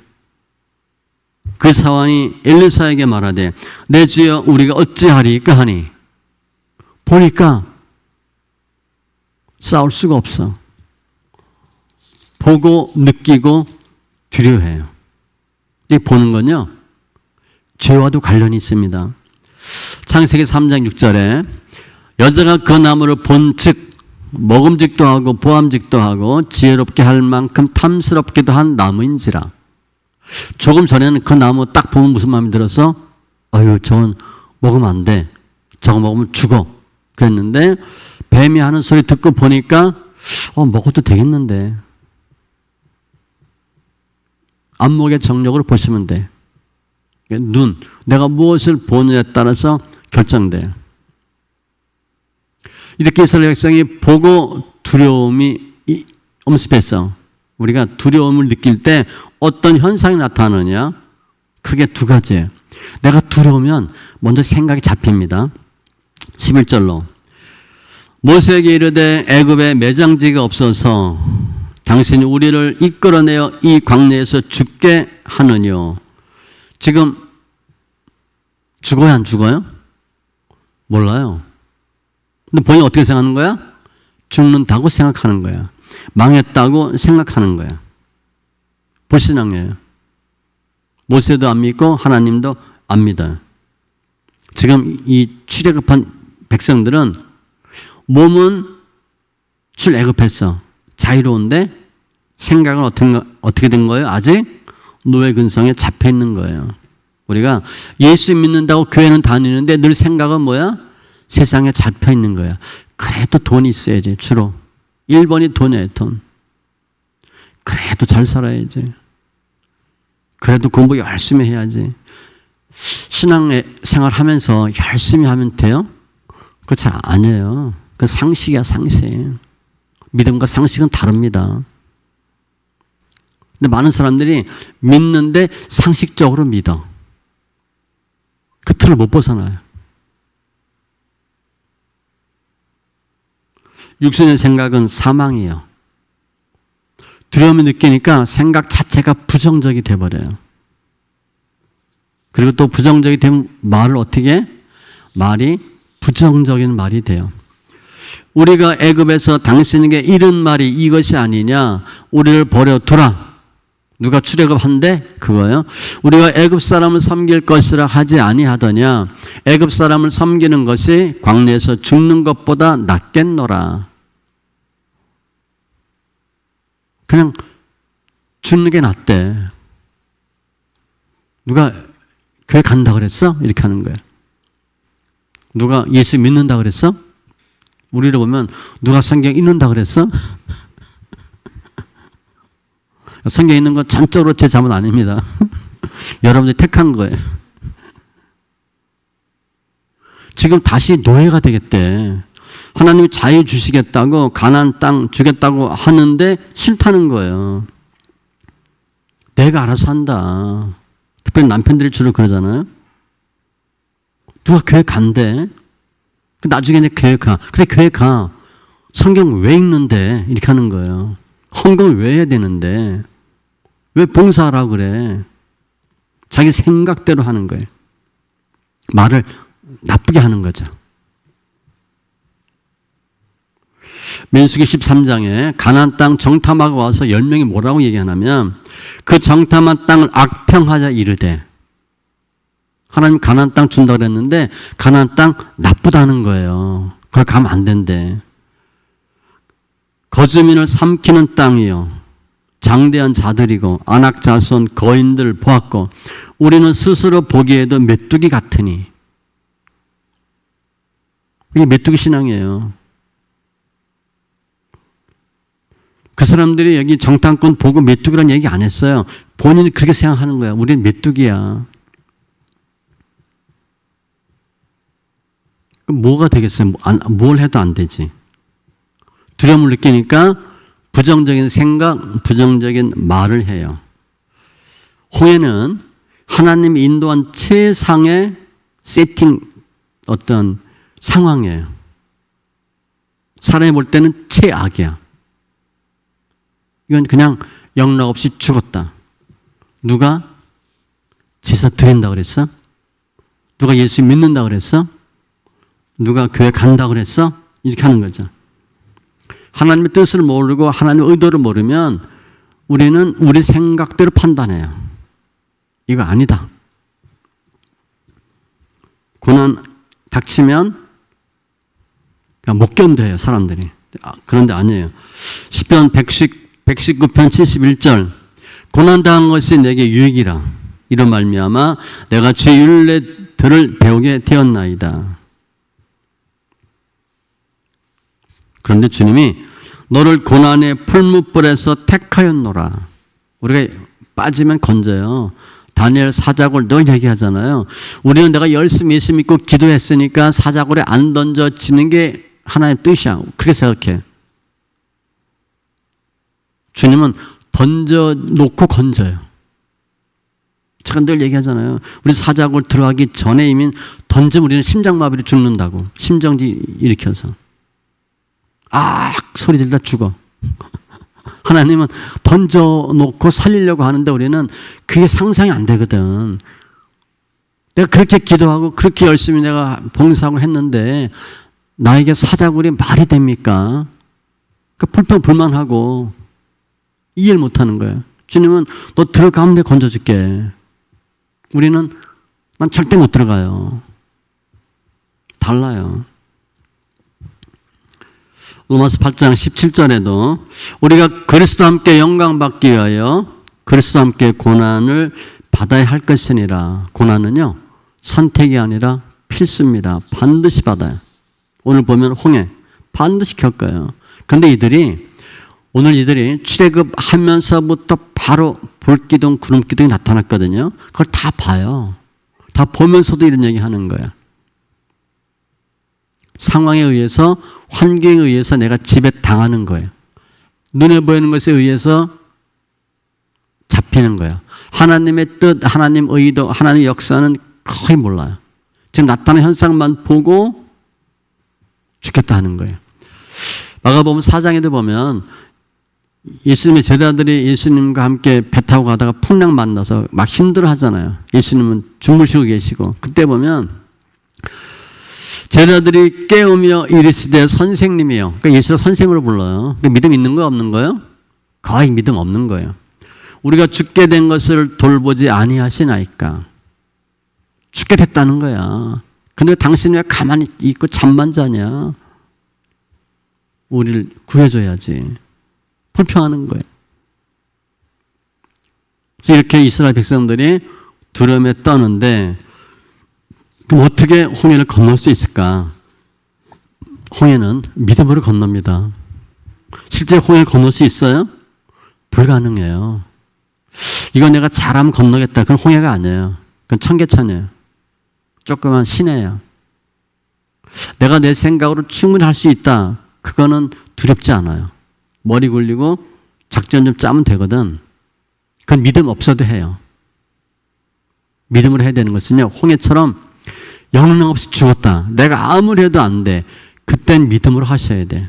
그 사환이 엘리사에게 말하되 내 주여 우리가 어찌하리까 하니 보니까 싸울 수가 없어. 보고 느끼고 두려워해요. 이 보는 건요 죄와도 관련이 있습니다. 창세기 3장 6절에 여자가 그 나무를 본즉 먹음직도 하고 보암직도 하고 지혜롭게 할 만큼 탐스럽기도 한 나무인지라. 조금 전에는 그 나무 딱 보면 무슨 마음이 들어서 저건 먹으면 안 돼. 저거 먹으면 죽어. 그랬는데 뱀이 하는 소리 듣고 보니까 먹어도 되겠는데. 안목의 정력으로 보시면 돼. 눈, 내가 무엇을 보느냐에 따라서 결정돼요. 이렇게 이스라엘 백성이 보고 두려움이 엄습했어. 우리가 두려움을 느낄 때 어떤 현상이 나타나느냐? 크게 두 가지예요. 내가 두려우면 먼저 생각이 잡힙니다. 11절로 모세에게 이르되 애굽에 매장지가 없어서 당신이 우리를 이끌어내어 이 광야에서 죽게 하느뇨. 지금 죽어요 안 죽어요? 몰라요. 근데 본인이 어떻게 생각하는 거야? 죽는다고 생각하는 거야. 망했다고 생각하는 거야. 불신앙이에요. 모세도 안 믿고 하나님도 안 믿어요. 지금 이 출애굽한 백성들은 몸은 출애굽했어. 자유로운데 생각은 어떻게 된 거예요? 아직 노예 근성에 잡혀 있는 거예요. 우리가 예수 믿는다고 교회는 다니는데 늘 생각은 뭐야? 세상에 잡혀 있는 거야. 그래도 돈이 있어야지. 주로 1번이 돈이에요. 돈. 그래도 잘 살아야지. 그래도 공부 열심히 해야지. 신앙생활 하면서 열심히 하면 돼요? 그거 잘 아니에요. 그 상식이야, 상식. 믿음과 상식은 다릅니다. 근데 많은 사람들이 믿는데 상식적으로 믿어. 그 틀을 못 벗어나요. 육신의 생각은 사망이에요. 두려움을 느끼니까 생각 자체가 부정적이 돼버려요. 그리고 또 부정적이 되면 말을 어떻게 해? 말이 부정적인 말이 돼요. 우리가 애굽에서 당신에게 이른 말이 이것이 아니냐? 우리를 버려두라. 누가 출애굽한대? 그거요. 우리가 애굽 사람을 섬길 것이라 하지 아니하더냐? 애굽 사람을 섬기는 것이 광야에서 죽는 것보다 낫겠노라. 그냥 죽는 게 낫대. 누가 교회 간다 그랬어? 이렇게 하는 거야. 누가 예수 믿는다 그랬어? 우리를 보면 누가 성경 읽는다 그랬어? 성경 읽는 건 전적으로 제 잘못 아닙니다. 여러분들이 택한 거예요. 지금 다시 노예가 되겠대. 하나님이 자유 주시겠다고 가나안 땅 주겠다고 하는데 싫다는 거예요. 내가 알아서 한다. 특별히 남편들이 주로 그러잖아요. 누가 교회 간대. 나중에 이제 교회 가. 그래 교회 가. 성경 왜 읽는데? 이렇게 하는 거예요. 헌금을 왜 해야 되는데? 왜 봉사하라고 그래? 자기 생각대로 하는 거예요. 말을 나쁘게 하는 거죠. 민수기 13장에 가나안 땅 정탐하고 와서 10명이 뭐라고 얘기하냐면 그 정탐한 땅을 악평하자 이르되 하나님 가나안 땅 준다고 그랬는데 가나안 땅 나쁘다는 거예요. 그걸 가면 안 된대. 거주민을 삼키는 땅이요. 장대한 자들이고 안악 자손 거인들 보았고 우리는 스스로 보기에도 메뚜기 같으니. 이게 메뚜기 신앙이에요. 그 사람들이 여기 정탐꾼 보고 메뚜기란 얘기 안 했어요. 본인이 그렇게 생각하는 거야. 우리는 메뚜기야. 그럼 뭐가 되겠어요? 뭘 해도 안 되지. 두려움을 느끼니까 부정적인 생각, 부정적인 말을 해요. 홍해는 하나님이 인도한 최상의 세팅, 어떤 상황이에요. 사람이 볼 때는 최악이야. 이건 그냥 영락 없이 죽었다. 누가 제사 드린다 그랬어? 누가 예수 믿는다 그랬어? 누가 교회 간다 그랬어? 이렇게 하는 거죠. 하나님의 뜻을 모르고 하나님의 의도를 모르면 우리는 우리 생각대로 판단해요. 이거 아니다. 고난 닥치면 그냥 못 견뎌요, 사람들이. 그런데 아니에요. 시편 119편 71절 고난당한 것이 내게 유익이라 이런 말미암아 내가 주의 율례들을 배우게 되었나이다. 그런데 주님이 너를 고난의 풀무불에서 택하였노라. 우리가 빠지면 건져요. 다니엘 사자굴 늘 얘기하잖아요. 우리는 내가 열심히 예수 믿고 기도했으니까 사자굴에 안 던져지는 게 하나의 뜻이야. 그렇게 생각해. 주님은 던져놓고 건져요. 제가 늘 얘기하잖아요. 우리 사자굴 들어가기 전에 이미 던지면 우리는 심장마비로 죽는다고. 심정지 일으켜서. 소리 들다 죽어. 하나님은 던져놓고 살리려고 하는데 우리는 그게 상상이 안 되거든. 내가 그렇게 기도하고 그렇게 열심히 내가 봉사하고 했는데 나에게 사자굴이 말이 됩니까? 불평불만하고 이해를 못하는 거예요. 주님은 너 들어가면 내가 건져줄게. 우리는 난 절대 못 들어가요. 달라요. 로마서 8장 17절에도 우리가 그리스도와 함께 영광받기 위하여 그리스도와 함께 고난을 받아야 할 것이니라. 고난은요, 선택이 아니라 필수입니다. 반드시 받아요. 오늘 보면 홍해 반드시 겪어요. 그런데 오늘 이들이 출애굽하면서부터 바로 불기둥, 구름기둥이 나타났거든요. 그걸 다 봐요. 다 보면서도 이런 얘기 하는 거야. 상황에 의해서, 환경에 의해서 내가 지배당하는 거예요. 눈에 보이는 것에 의해서 잡히는 거예요. 하나님의 뜻, 하나님 의도, 하나님의 역사는 거의 몰라요. 지금 나타나는 현상만 보고 죽겠다 하는 거예요. 마가복음 4장에도 보면 예수님의 제자들이 예수님과 함께 배 타고 가다가 풍랑 만나서 막 힘들어 하잖아요. 예수님은 주무시고 계시고. 그때 보면 제자들이 깨우며 이르시되 선생님이요. 그러니까 예수를 선생으로 불러요. 그러니까 믿음 있는 거예요, 없는 거예요? 거의 믿음 없는 거예요. 우리가 죽게 된 것을 돌보지 아니하시나이까. 죽게 됐다는 거야. 근데 당신 왜 가만히 있고 잠만 자냐? 우리를 구해줘야지. 불평하는 거예요. 그래서 이렇게 이스라엘 백성들이 두려움에 떠는데 그럼 어떻게 홍해를 건널 수 있을까? 홍해는 믿음으로 건넙니다. 실제 홍해를 건널 수 있어요? 불가능해요. 이거 내가 잘하면 건너겠다. 그건 홍해가 아니에요. 그건 청계천이에요. 조그만 시내예요. 내가 내 생각으로 충분히 할 수 있다. 그거는 두렵지 않아요. 머리 굴리고 작전 좀 짜면 되거든. 그건 믿음 없어도 해요. 믿음으로 해야 되는 것은요, 홍해처럼 영능 없이 죽었다. 내가 아무리 해도 안 돼. 그땐 믿음으로 하셔야 돼.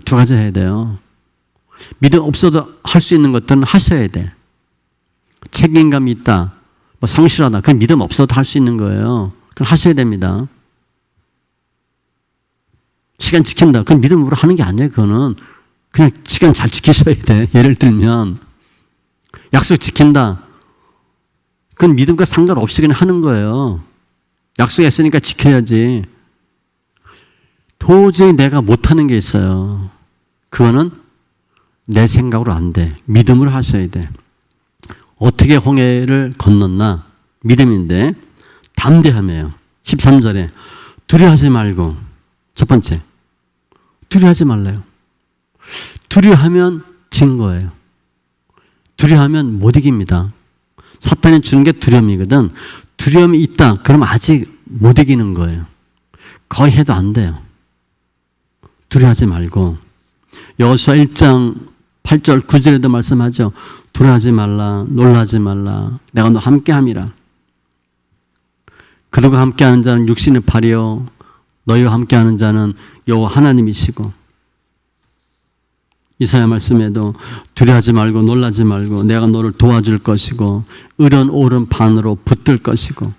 두 가지 해야 돼요. 믿음 없어도 할 수 있는 것들은 하셔야 돼. 책임감이 있다. 뭐 성실하다. 그건 믿음 없어도 할 수 있는 거예요. 그건 하셔야 됩니다. 시간 지킨다. 그건 믿음으로 하는 게 아니에요. 그거는 그냥 시간 잘 지키셔야 돼. 예를 들면 약속 지킨다. 그건 믿음과 상관없이 그냥 하는 거예요. 약속했으니까 지켜야지. 도저히 내가 못하는 게 있어요. 그거는 내 생각으로 안 돼. 믿음으로 하셔야 돼. 어떻게 홍해를 건넜나? 믿음인데 담대함이에요. 13절에 두려워하지 말고. 첫 번째, 두려워하지 말래요. 두려워하면 진 거예요. 두려워하면 못 이깁니다. 사탄이 주는 게 두려움이거든. 두려움이 있다. 그럼 아직 못 이기는 거예요. 거의 해도 안 돼요. 두려워하지 말고. 여호수아 1장 8절 9절에도 말씀하죠. 두려워하지 말라. 놀라지 말라. 내가 너 함께함이라. 그들과 함께하는 자는 육신의 팔이요 너희와 함께하는 자는 여호와 하나님이시고. 이사야 말씀에도 두려워하지 말고 놀라지 말고 내가 너를 도와줄 것이고 을은 오른 반으로 붙들 것이고.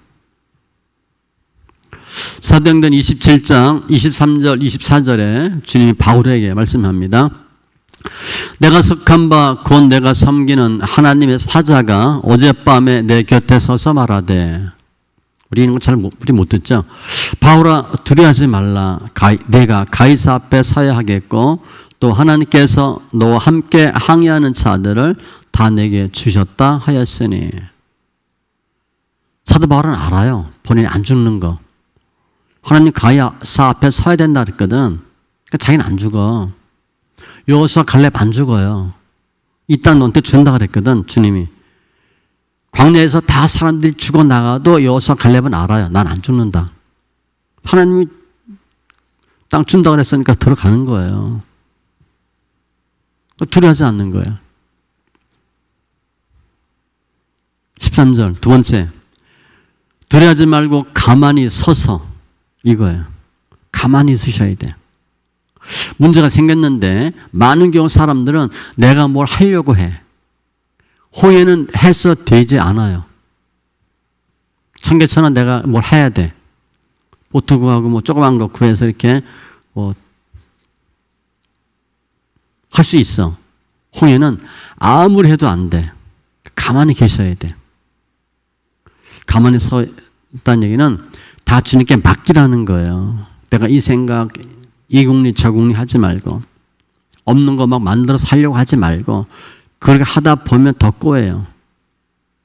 사도행전 27장 23절 24절에 주님이 바울에게 말씀합니다. 내가 속한 바 곧 내가 섬기는 하나님의 사자가 어젯밤에 내 곁에 서서 말하되. 우리 이런 거 우리 못 듣죠? 바울아 두려워하지 말라. 내가 가이사 앞에 서야 하겠고 또 하나님께서 너와 함께 항해하는 자들을 다 내게 주셨다 하였으니. 사도 바울은 알아요. 본인이 안 죽는 거. 하나님 가이사 앞에 서야 된다 그랬거든. 그러니까 자기는 안 죽어. 여호수아 갈렙 안 죽어요. 이 땅 너한테 준다 그랬거든 주님이. 광야에서 다 사람들이 죽어나가도 여호수아 갈렙은 알아요. 난 안 죽는다. 하나님이 땅 준다 그랬으니까 들어가는 거예요. 두려워하지 않는 거예요. 13절 두 번째, 두려워하지 말고 가만히 서서. 이거예요. 가만히 있으셔야 돼요. 문제가 생겼는데 많은 경우 사람들은 내가 뭘 하려고 해. 홍해는 해서 되지 않아요. 청계천은 내가 뭘 해야 돼. 보트구하고 뭐 조그만 거 구해서 이렇게 뭐 할 수 있어. 홍해는 아무리 해도 안 돼. 가만히 계셔야 돼. 가만히 서 있다는 얘기는 다 주님께 맡기라는 거예요. 내가 이 생각, 이 궁리, 저 궁리 하지 말고, 없는 거 막 만들어 살려고 하지 말고, 그렇게 하다 보면 더 꼬여요.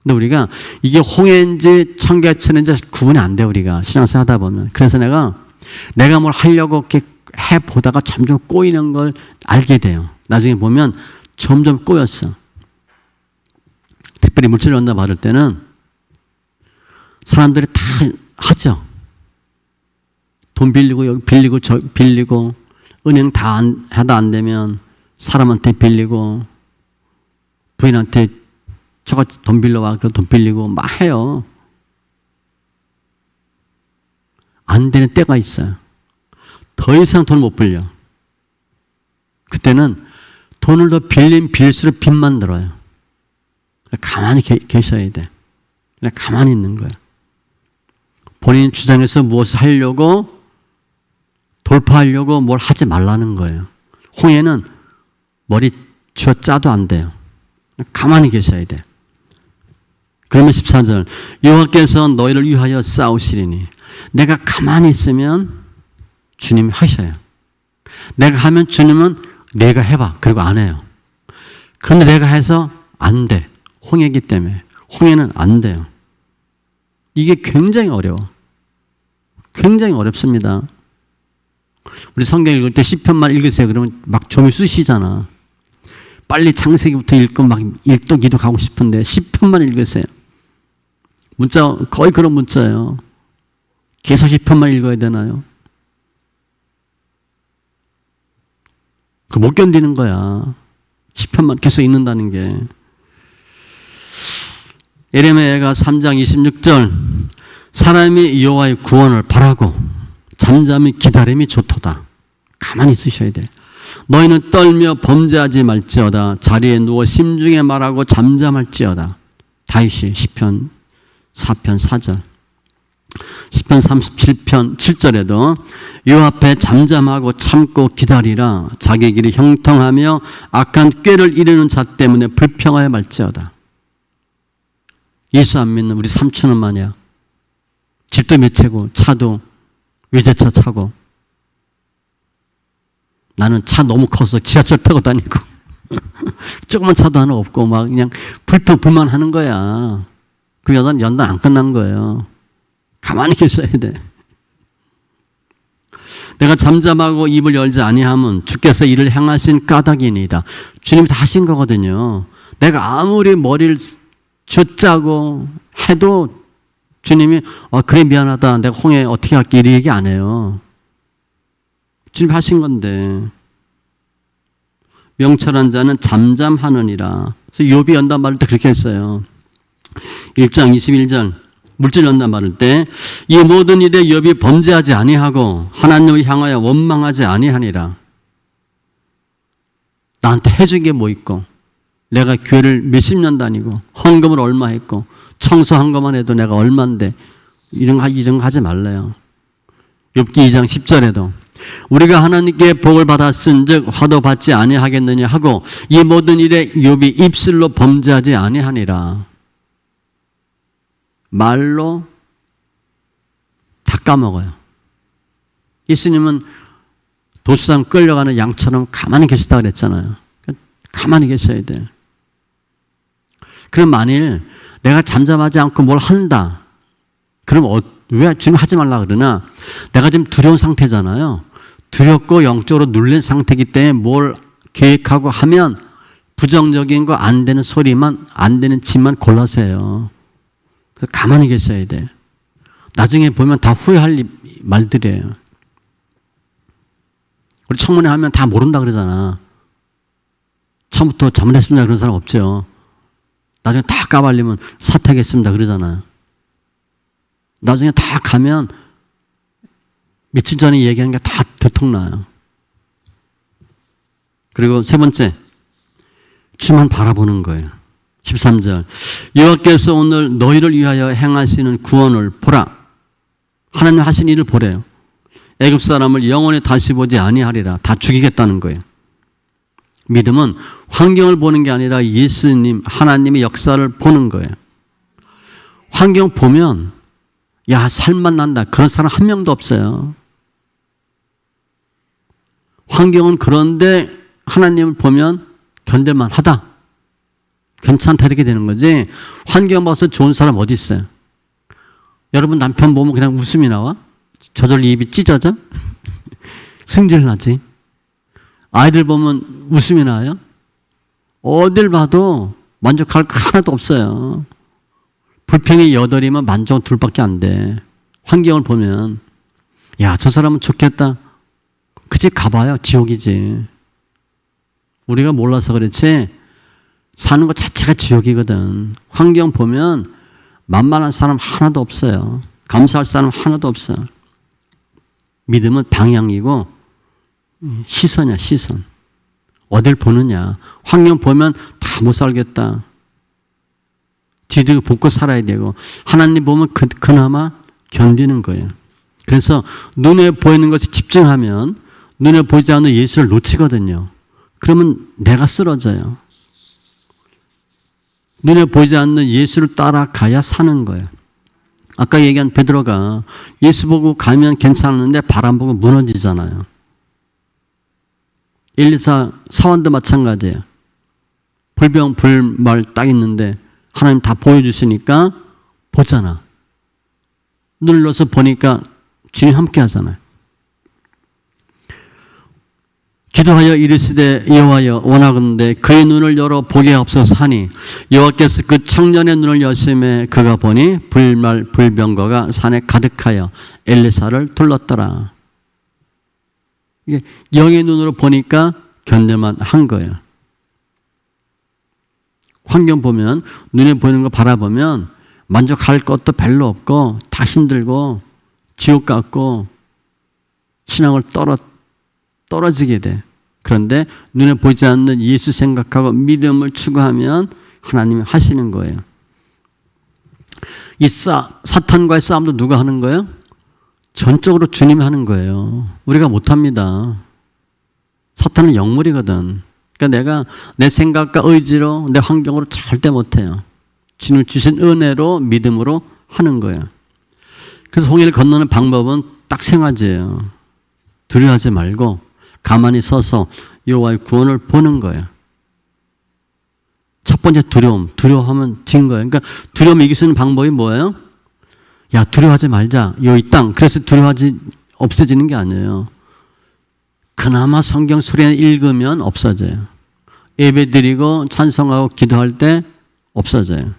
근데 우리가 이게 홍해인지 청계천인지 구분이 안 돼, 우리가. 신앙생활 하다 보면. 그래서 내가 뭘 하려고 이렇게 해보다가 점점 꼬이는 걸 알게 돼요. 나중에 보면 점점 꼬였어. 특별히 물질 연다 받을 때는 사람들이 다 하죠. 돈 빌리고 여기 빌리고 저 빌리고 은행 다 하다 안 되면 사람한테 빌리고 부인한테 저거 돈 빌려와 그럼 돈 빌리고 막 해요. 안 되는 때가 있어요. 더 이상 돈 못 빌려. 그때는 돈을 더 빌릴수록 빚만 들어요. 가만히 계셔야 돼. 그냥 가만히 있는 거예요. 본인 주장에서 무엇을 하려고 돌파하려고 뭘 하지 말라는 거예요. 홍해는 머리 쥐어 짜도 안 돼요. 가만히 계셔야 돼. 그러면 14절 여호와께서 너희를 위하여 싸우시리니 내가 가만히 있으면 주님이 하셔요. 내가 하면 주님은 내가 해봐. 그리고 안 해요. 그런데 내가 해서 안 돼. 홍해이기 때문에. 홍해는 안 돼요. 이게 굉장히 어려워. 굉장히 어렵습니다. 우리 성경 읽을 때 시편만 읽으세요. 그러면 막 종이 쑤시잖아. 빨리 창세기부터 읽고 막 일독 이독 하고 싶은데 시편만 읽으세요. 문자 거의 그런 문자예요. 계속 시편만 읽어야 되나요? 못 견디는 거야. 시편만 계속 읽는다는 게. 예레미야가 3장 26절 사람이 여호와의 구원을 바라고 잠잠히 기다림이 좋도다. 가만히 있으셔야 돼. 너희는 떨며 범죄하지 말지어다. 자리에 누워 심중에 말하고 잠잠할지어다. 다윗이 시편 4편 4절. 시편 37편 7절에도 여호와 앞에 잠잠하고 참고 기다리라. 자기 길이 형통하며 악한 꾀를 이루는 자 때문에 불평하여 말지어다. 예수 안 믿는 우리 삼촌은 말이야. 집도 몇 채고 차도 외제차 차고 나는 차 너무 커서 지하철 타고 다니고 조그만 차도 하나 없고 막 그냥 불평 불만하는 거야. 그 연단 안 끝난 거예요. 가만히 계셔야 돼. 내가 잠잠하고 입을 열지 아니하면 주께서 이를 행하신 까닭이니이다. 주님이 다 하신 거거든요. 내가 아무리 머리를 쥐어짜고 해도 주님이 그래 미안하다. 내가 홍해 어떻게 할게 이 얘기 안 해요. 주님 하신 건데. 명철한 자는 잠잠하느니라. 그래서 욥이 연단 말할 때 그렇게 했어요. 1장 21절 물질 연단 말할 때 이 모든 일에 욥이 범죄하지 아니하고 하나님을 향하여 원망하지 아니하니라. 나한테 해준 게 뭐 있고 내가 교회를 몇십 년 다니고 헌금을 얼마 했고 청소한 것만 해도 내가 얼만데 이런 거 하지 말래요. 욥기 2장 10절에도 우리가 하나님께 복을 받았은즉 화도 받지 아니하겠느냐 하고 이 모든 일에 욥이 입술로 범죄하지 아니하니라. 말로 다 까먹어요. 예수님은 도수상 끌려가는 양처럼 가만히 계시다 그랬잖아요. 가만히 계셔야 돼. 그럼 만일 내가 잠잠하지 않고 뭘 한다. 그럼 왜 주님 하지 말라 그러나? 내가 지금 두려운 상태잖아요. 두렵고 영적으로 눌린 상태이기 때문에 뭘 계획하고 하면 부정적인 거 안 되는 소리만 안 되는 짓만 골라서 해요. 그래서 가만히 계셔야 돼. 나중에 보면 다 후회할 말들이에요. 우리 청문회 하면 다 모른다 그러잖아. 처음부터 잘못했습니다 그런 사람 없죠. 나중에 다 까발리면 사퇴하겠습니다 그러잖아요. 나중에 다 가면 며칠 전에 얘기한 게 다 들통나요. 그리고 세 번째, 주만 바라보는 거예요. 13절 여호와께서 오늘 너희를 위하여 행하시는 구원을 보라. 하나님 하신 일을 보래요. 애굽 사람을 영원히 다시 보지 아니하리라. 다 죽이겠다는 거예요. 믿음은 환경을 보는 게 아니라 예수님, 하나님의 역사를 보는 거예요. 환경 보면 야, 살만 난다. 그런 사람 한 명도 없어요. 환경은 그런데 하나님을 보면 견딜만 하다. 괜찮다 이렇게 되는 거지. 환경 봐서 좋은 사람 어디 있어요? 여러분 남편 보면 그냥 웃음이 나와? 저절로 입이 찢어져? 승질 나지? 아이들 보면 웃음이 나요? 어딜 봐도 만족할 거 하나도 없어요. 불평이 8이면 만족은 2밖에 안 돼. 환경을 보면 야, 저 사람은 좋겠다. 그 집 가봐요. 지옥이지. 우리가 몰라서 그렇지 사는 것 자체가 지옥이거든. 환경 보면 만만한 사람 하나도 없어요. 감사할 사람 하나도 없어요. 믿음은 방향이고 시선이야, 시선. 어딜 보느냐. 환경 보면 다 못 살겠다. 뒤도 볶고 살아야 되고 하나님 보면 그나마 견디는 거예요. 그래서 눈에 보이는 것에 집중하면 눈에 보이지 않는 예수를 놓치거든요. 그러면 내가 쓰러져요. 눈에 보이지 않는 예수를 따라가야 사는 거예요. 아까 얘기한 베드로가 예수 보고 가면 괜찮았는데 바람 보고 무너지잖아요. 1, 2, 4 사원도 마찬가지예요. 불병 불말 딱 있는데 하나님 다 보여주시니까 보잖아. 눌러서 보니까 주님 함께 하잖아요. 기도하여 이르시되 여호와여 원하건대 그의 눈을 열어 보게 하옵소서 하니 여호와께서 그 청년의 눈을 여심해 그가 보니 불말 불병거가 산에 가득하여 엘리사를 둘렀더라. 이게 영의 눈으로 보니까 견딜만 한 거예요. 환경 보면 눈에 보이는 거 바라보면 만족할 것도 별로 없고 다 힘들고 지옥 같고 신앙을 떨어지게 돼. 그런데 눈에 보이지 않는 예수 생각하고 믿음을 추구하면 하나님이 하시는 거예요. 이 사탄과의 싸움도 누가 하는 거예요? 전적으로 주님이 하는 거예요. 우리가 못합니다. 사탄은 영물이거든. 그러니까 내가 내 생각과 의지로 내 환경으로 절대 못해요. 주님 주신 은혜로 믿음으로 하는 거예요. 그래서 홍해를 건너는 방법은 딱 세 가지예요. 두려워하지 말고 가만히 서서 여호와의 구원을 보는 거예요. 첫 번째 두려워하면 진 거예요. 그러니까 두려움 이길 수 있는 방법이 뭐예요? 야, 두려워하지 말자. 이 땅. 그래서 두려워하지 없어지는 게 아니에요. 그나마 성경 소리 읽으면 없어져요. 예배 드리고 찬송하고 기도할 때 없어져요.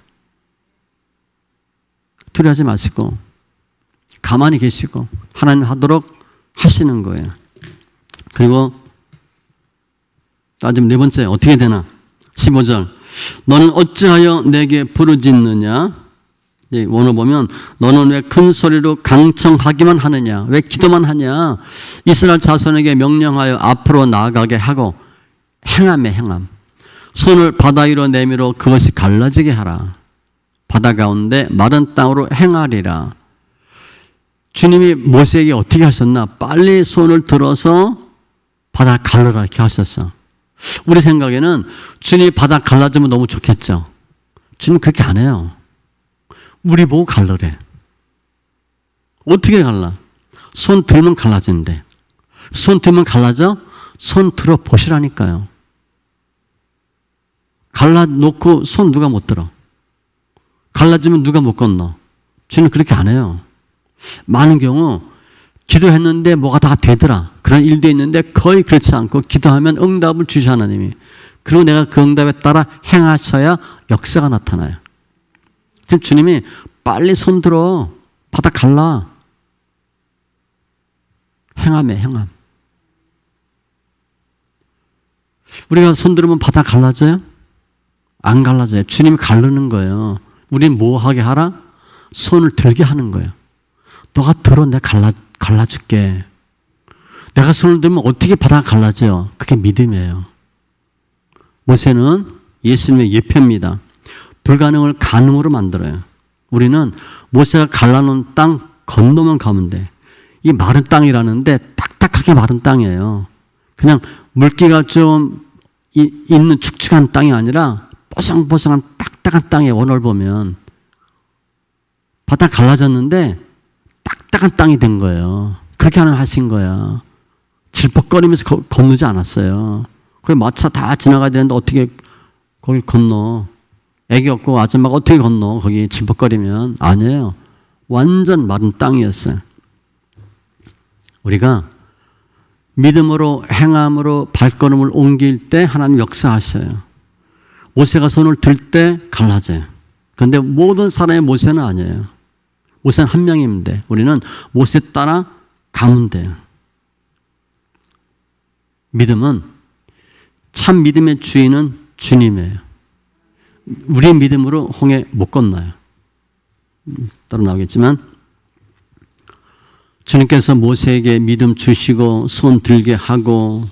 두려워하지 마시고 가만히 계시고 하나님 하도록 하시는 거예요. 그리고 따지면 네 번째 어떻게 되나? 15절 너는 어찌하여 내게 부르짖느냐? 원어 보면 너는 왜 큰 소리로 강청하기만 하느냐? 왜 기도만 하냐? 이스라엘 자손에게 명령하여 앞으로 나아가게 하고 행함에 행함. 손을 바다 위로 내밀어 그것이 갈라지게 하라. 바다 가운데 마른 땅으로 행하리라. 주님이 모세에게 어떻게 하셨나? 빨리 손을 들어서 바다 갈라라 이렇게 하셨어. 우리 생각에는 주님이 바다 갈라주면 너무 좋겠죠. 주님 그렇게 안 해요. 우리 보고 갈라래. 어떻게 갈라? 손 들면 갈라진대. 손 들면 갈라져? 손 들어 보시라니까요. 갈라놓고 손 누가 못 들어? 갈라지면 누가 못 건너? 주님 그렇게 안 해요. 많은 경우 기도했는데 뭐가 다 되더라. 그런 일도 있는데 거의 그렇지 않고 기도하면 응답을 주시 하나님이. 그리고 내가 그 응답에 따라 행하셔야 역사가 나타나요. 지금 주님이 빨리 손 들어 바다 갈라. 행함에 행함. 우리가 손 들으면 바다 갈라져요? 안 갈라져요. 주님이 가르는 거예요. 우리는 뭐 하게 하라? 손을 들게 하는 거예요. 너가 들어 내가 갈라줄게. 내가 손을 들면 어떻게 바다가 갈라져요? 그게 믿음이에요. 모세는 예수님의 예표입니다. 불가능을 가능으로 만들어요. 우리는 모세가 갈라놓은 땅 건너면 가면 돼. 이 마른 땅이라는데 딱딱하게 마른 땅이에요. 그냥 물기가 좀 있는 축축한 땅이 아니라 뽀송뽀송한 딱딱한 땅의 원을 보면 바다 갈라졌는데 딱딱한 땅이 된 거예요. 그렇게 하나님 하신 거야. 질퍽거리면서 건너지 않았어요. 거기 마차 다 지나가야 되는데 어떻게 거기 건너? 애기 없고 아줌마가 어떻게 건너? 거기 질퍽거리면. 아니에요. 완전 마른 땅이었어요. 우리가 믿음으로 행함으로 발걸음을 옮길 때 하나님 역사하셔요. 모세가 손을 들 때 갈라져요. 그런데 모든 사람의 모세는 아니에요. 모세는 한 명인데 우리는 모세 따라 가면 돼요. 믿음은 참 믿음의 주인은 주님이에요. 우리의 믿음으로 홍해 못 건너요. 따로 나오겠지만 주님께서 모세에게 믿음 주시고 손 들게 하고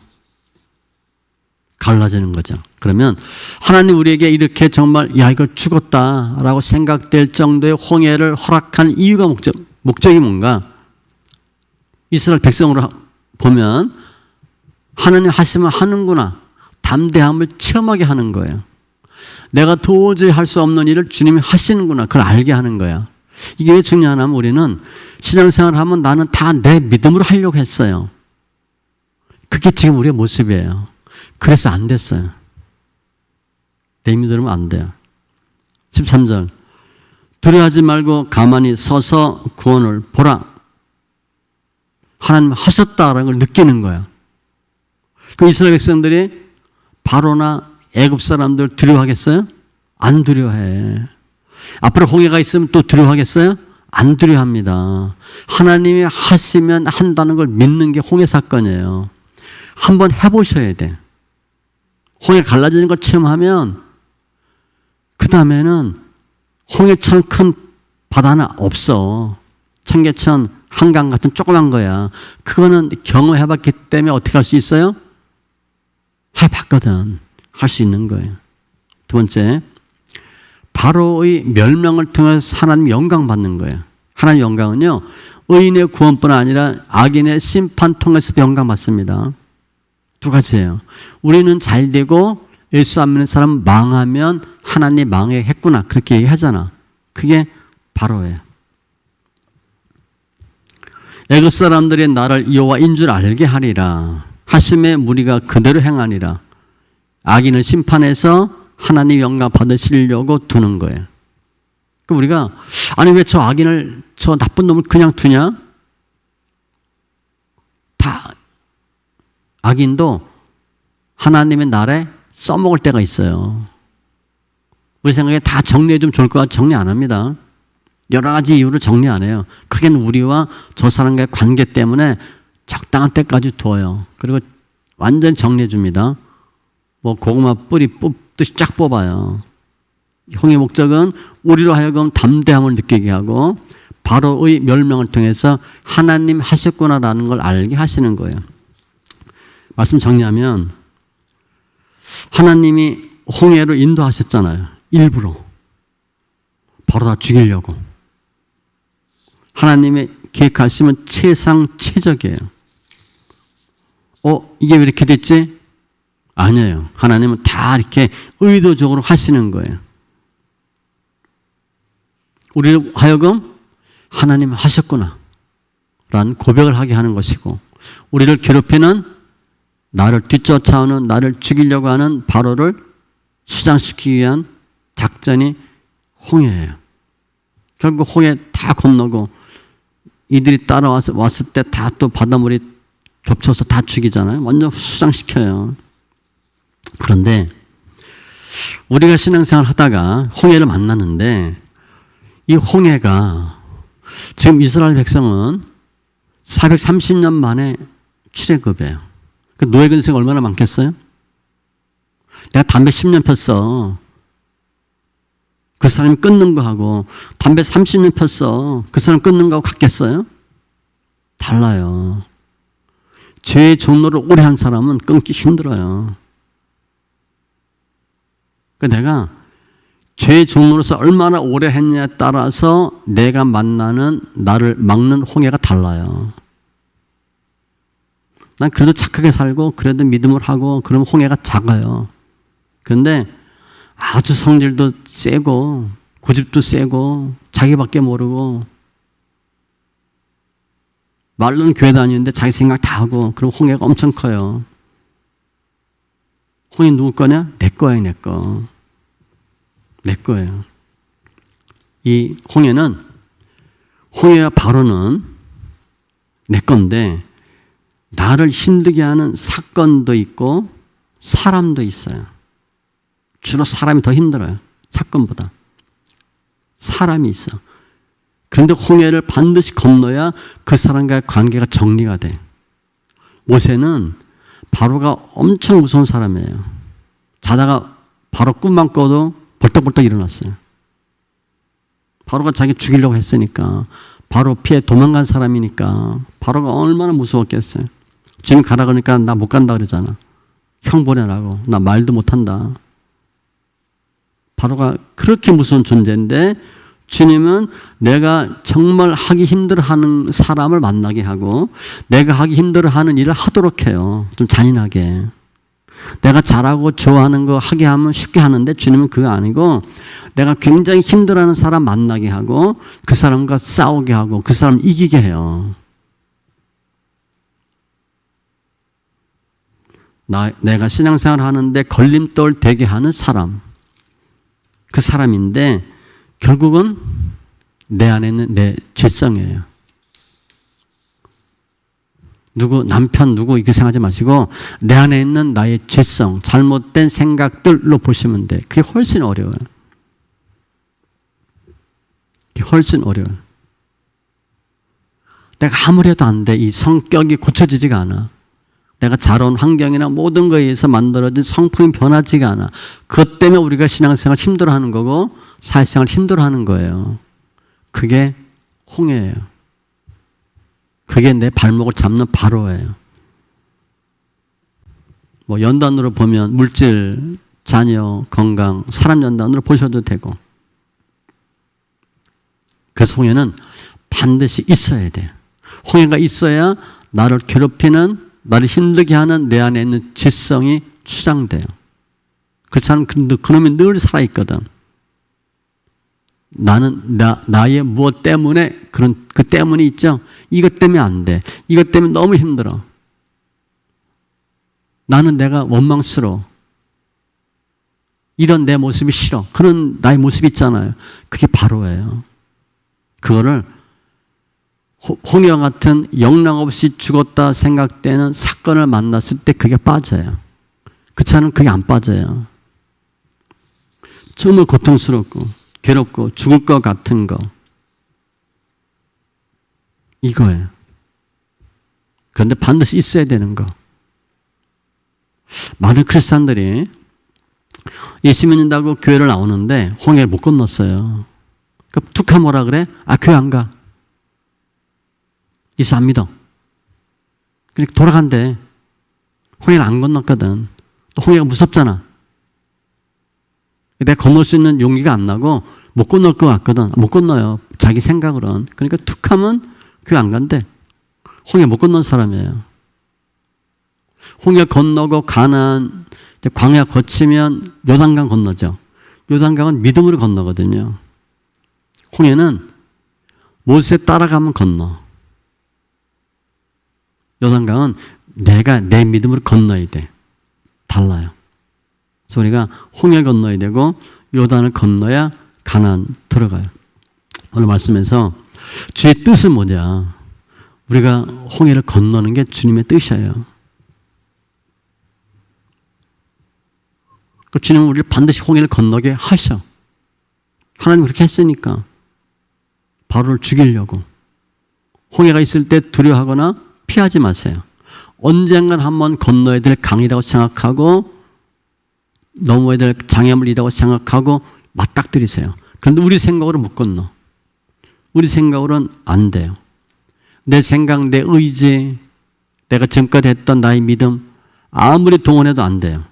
갈라지는 거죠. 그러면 하나님 우리에게 이렇게 정말 야 이거 죽었다라고 생각될 정도의 홍해를 허락한 이유가 목적이 뭔가? 이스라엘 백성으로 보면 하나님 하시면 하는구나. 담대함을 체험하게 하는 거예요. 내가 도저히 할 수 없는 일을 주님이 하시는구나. 그걸 알게 하는 거야. 이게 왜 중요하냐면 우리는 신앙생활을 하면 나는 다 내 믿음으로 하려고 했어요. 그게 지금 우리의 모습이에요. 그래서 안 됐어요. 내 믿음으로 안 돼요. 13절 두려워하지 말고 가만히 서서 구원을 보라. 하나님 하셨다라는 걸 느끼는 거야. 그 이스라엘 백성들이 바로나 애굽 사람들 두려워하겠어요? 안 두려워해. 앞으로 홍해가 있으면 또 두려워하겠어요? 안 두려워합니다. 하나님이 하시면 한다는 걸 믿는 게 홍해 사건이에요. 한번 해보셔야 돼. 홍해 갈라지는 걸 체험하면 그 다음에는 홍해처럼 큰 바다는 없어. 청계천, 한강 같은 조그만 거야. 그거는 경험해봤기 때문에 어떻게 할 수 있어요? 해봤거든. 할 수 있는 거예요. 두 번째, 바로의 멸망을 통해서 하나님 영광 받는 거예요. 하나님 영광은요, 의인의 구원뿐 아니라 악인의 심판 통해서도 영광 받습니다. 두 가지예요. 우리는 잘 되고 예수 안 믿는 사람 망하면 하나님 망했구나. 그렇게 얘기하잖아. 그게 바로예요. 애굽 사람들이 나를 여호와인 줄 알게 하리라. 하심의 무리가 그대로 행하니라. 악인을 심판해서 하나님 영광 받으시려고 두는 거예요. 그러니까 우리가 아니 왜 저 악인을 저 나쁜 놈을 그냥 두냐? 다 악인도 하나님의 날에 써먹을 때가 있어요. 우리 생각에 다 정리해 주면 좋을 것 같아 정리 안 합니다. 여러 가지 이유로 정리 안 해요. 그게는 우리와 저 사람과의 관계 때문에 적당한 때까지 둬요. 그리고 완전히 정리해 줍니다. 뭐 고구마 뿌리 뽑듯이 쫙 뽑아요. 홍의 목적은 우리로 하여금 담대함을 느끼게 하고 바로의 멸망을 통해서 하나님 하셨구나라는 걸 알게 하시는 거예요. 말씀 정리하면 하나님이 홍해로 인도하셨잖아요. 일부러. 바로 다 죽이려고. 하나님의 계획하시면 최상최적이에요. 이게 왜 이렇게 됐지? 아니에요. 하나님은 다 이렇게 의도적으로 하시는 거예요. 우리를 하여금 하나님 하셨구나 라는 고백을 하게 하는 것이고 우리를 괴롭히는 나를 뒤쫓아오는 나를 죽이려고 하는 바로를 수장시키기 위한 작전이 홍해예요. 결국 홍해 다 건너고 이들이 왔을 때 다 또 바닷물이 겹쳐서 다 죽이잖아요. 완전 수장시켜요. 그런데 우리가 신앙생활 하다가 홍해를 만나는데 이 홍해가 지금 이스라엘 백성은 430년 만에 출애굽이에요. 그 노예 근세가 얼마나 많겠어요? 내가 담배 10년 폈어. 그 사람이 끊는 거하고 담배 30년 폈어. 그 사람 끊는 거하고 같겠어요? 달라요. 죄의 종로를 오래 한 사람은 끊기 힘들어요. 그러니까 내가 죄의 종로로서 얼마나 오래 했냐에 따라서 내가 만나는 나를 막는 홍해가 달라요. 난 그래도 착하게 살고 그래도 믿음을 하고 그러면 홍해가 작아요. 그런데 아주 성질도 세고 고집도 세고 자기밖에 모르고 말로는 교회 다니는데 자기 생각 다 하고 그럼 홍해가 엄청 커요. 홍해 누구 거냐? 내 거예요, 내 거. 내 거예요. 이 홍해와 바로는 내 건데 나를 힘들게 하는 사건도 있고 사람도 있어요. 주로 사람이 더 힘들어요. 사건보다. 사람이 있어. 그런데 홍해를 반드시 건너야 그 사람과의 관계가 정리가 돼. 모세는 바로가 엄청 무서운 사람이에요. 자다가 바로 꿈만 꿔도 벌떡벌떡 일어났어요. 바로가 자기 죽이려고 했으니까, 바로 피해 도망간 사람이니까 바로가 얼마나 무서웠겠어요. 주님 가라 그러니까 나 못 간다 그러잖아. 형 보내라고. 나 말도 못한다. 바로가 그렇게 무서운 존재인데 주님은 내가 정말 하기 힘들어하는 사람을 만나게 하고 내가 하기 힘들어하는 일을 하도록 해요. 좀 잔인하게. 내가 잘하고 좋아하는 거 하게 하면 쉽게 하는데 주님은 그거 아니고 내가 굉장히 힘들어하는 사람 만나게 하고 그 사람과 싸우게 하고 그 사람 이기게 해요. 내가 신앙생활 하는데 걸림돌 되게 하는 사람. 그 사람인데 결국은 내 안에 있는 내 죄성이에요. 남편 누구 이렇게 생각하지 마시고 내 안에 있는 나의 죄성, 잘못된 생각들로 보시면 돼. 그게 훨씬 어려워요. 그게 훨씬 어려워요. 내가 아무리 해도 안 돼. 이 성격이 고쳐지지가 않아. 내가 자라온 환경이나 모든 거에 의해서 만들어진 성품이 변하지가 않아. 그것 때문에 우리가 신앙생활 힘들어하는 거고 사회생활 힘들어하는 거예요. 그게 홍해예요. 그게 내 발목을 잡는 바로예요. 뭐 연단으로 보면 물질, 자녀, 건강, 사람 연단으로 보셔도 되고. 그래서 홍해는 반드시 있어야 돼. 홍해가 있어야 나를 괴롭히는, 나를 힘들게 하는 내 안에 있는 죄성이 추장돼요. 그렇지 않으면 그놈이 늘 살아있거든. 나는 나의 무엇 때문에 그 때문이 있죠. 이것 때문에 안 돼. 이것 때문에 너무 힘들어. 나는 내가 원망스러워. 이런 내 모습이 싫어. 그런 나의 모습이 있잖아요. 그게 바로예요. 그거를 홍해와 같은 영락 없이 죽었다 생각되는 사건을 만났을 때 그게 빠져요. 그렇지 않으면 그게 안 빠져요. 정말 고통스럽고 괴롭고 죽을 것 같은 거. 이거예요. 그런데 반드시 있어야 되는 거. 많은 크리스찬들이 예수 믿는다고 교회를 나오는데 홍해를 못 건넜어요. 그러니까 툭하면 뭐라 그래? 교회 안 가. 예수 안 믿어. 그러니까 돌아간대. 홍해를 안 건넜거든. 또 홍해가 무섭잖아. 내가 건널 수 있는 용기가 안 나고 못 건널 것 같거든. 못 건너요. 자기 생각으로는. 그러니까 툭하면 교회 안 간대. 홍해 못 건넌 사람이에요. 홍해 건너고 가나안 광야 거치면 요단강 건너죠. 요단강은 믿음으로 건너거든요. 홍해는 모세 따라가면 건너. 요단강은 내가 내 믿음으로 건너야 돼. 달라요. 그래서 우리가 홍해를 건너야 되고 요단을 건너야 가나안 들어가요. 오늘 말씀에서 주의 뜻은 뭐냐? 우리가 홍해를 건너는 게 주님의 뜻이에요. 주님은 우리를 반드시 홍해를 건너게 하셔. 하나님 그렇게 했으니까. 바로를 죽이려고. 홍해가 있을 때 두려워하거나 피하지 마세요. 언젠간 한번 건너야 될 강이라고 생각하고 넘어야 될 장애물이라고 생각하고 맞닥뜨리세요. 그런데 우리 생각으로 못 건너. 우리 생각으로는 안 돼요. 내 생각, 내 의지, 내가 지금까지 했던 나의 믿음 아무리 동원해도 안 돼요.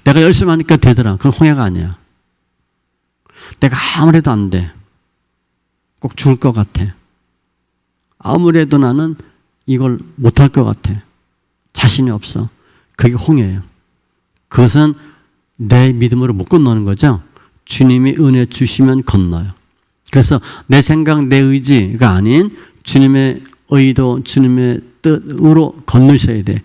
내가 열심히 하니까 되더라. 그건 홍해가 아니야. 내가 아무리 해도 안 돼. 꼭 죽을 것 같아. 아무리 해도 나는 이걸 못할 것 같아. 자신이 없어. 그게 홍해예요. 그것은 내 믿음으로 못 건너는 거죠. 주님이 은혜 주시면 건너요. 그래서 내 생각, 내 의지가 아닌 주님의 의도, 주님의 뜻으로 건너셔야 돼.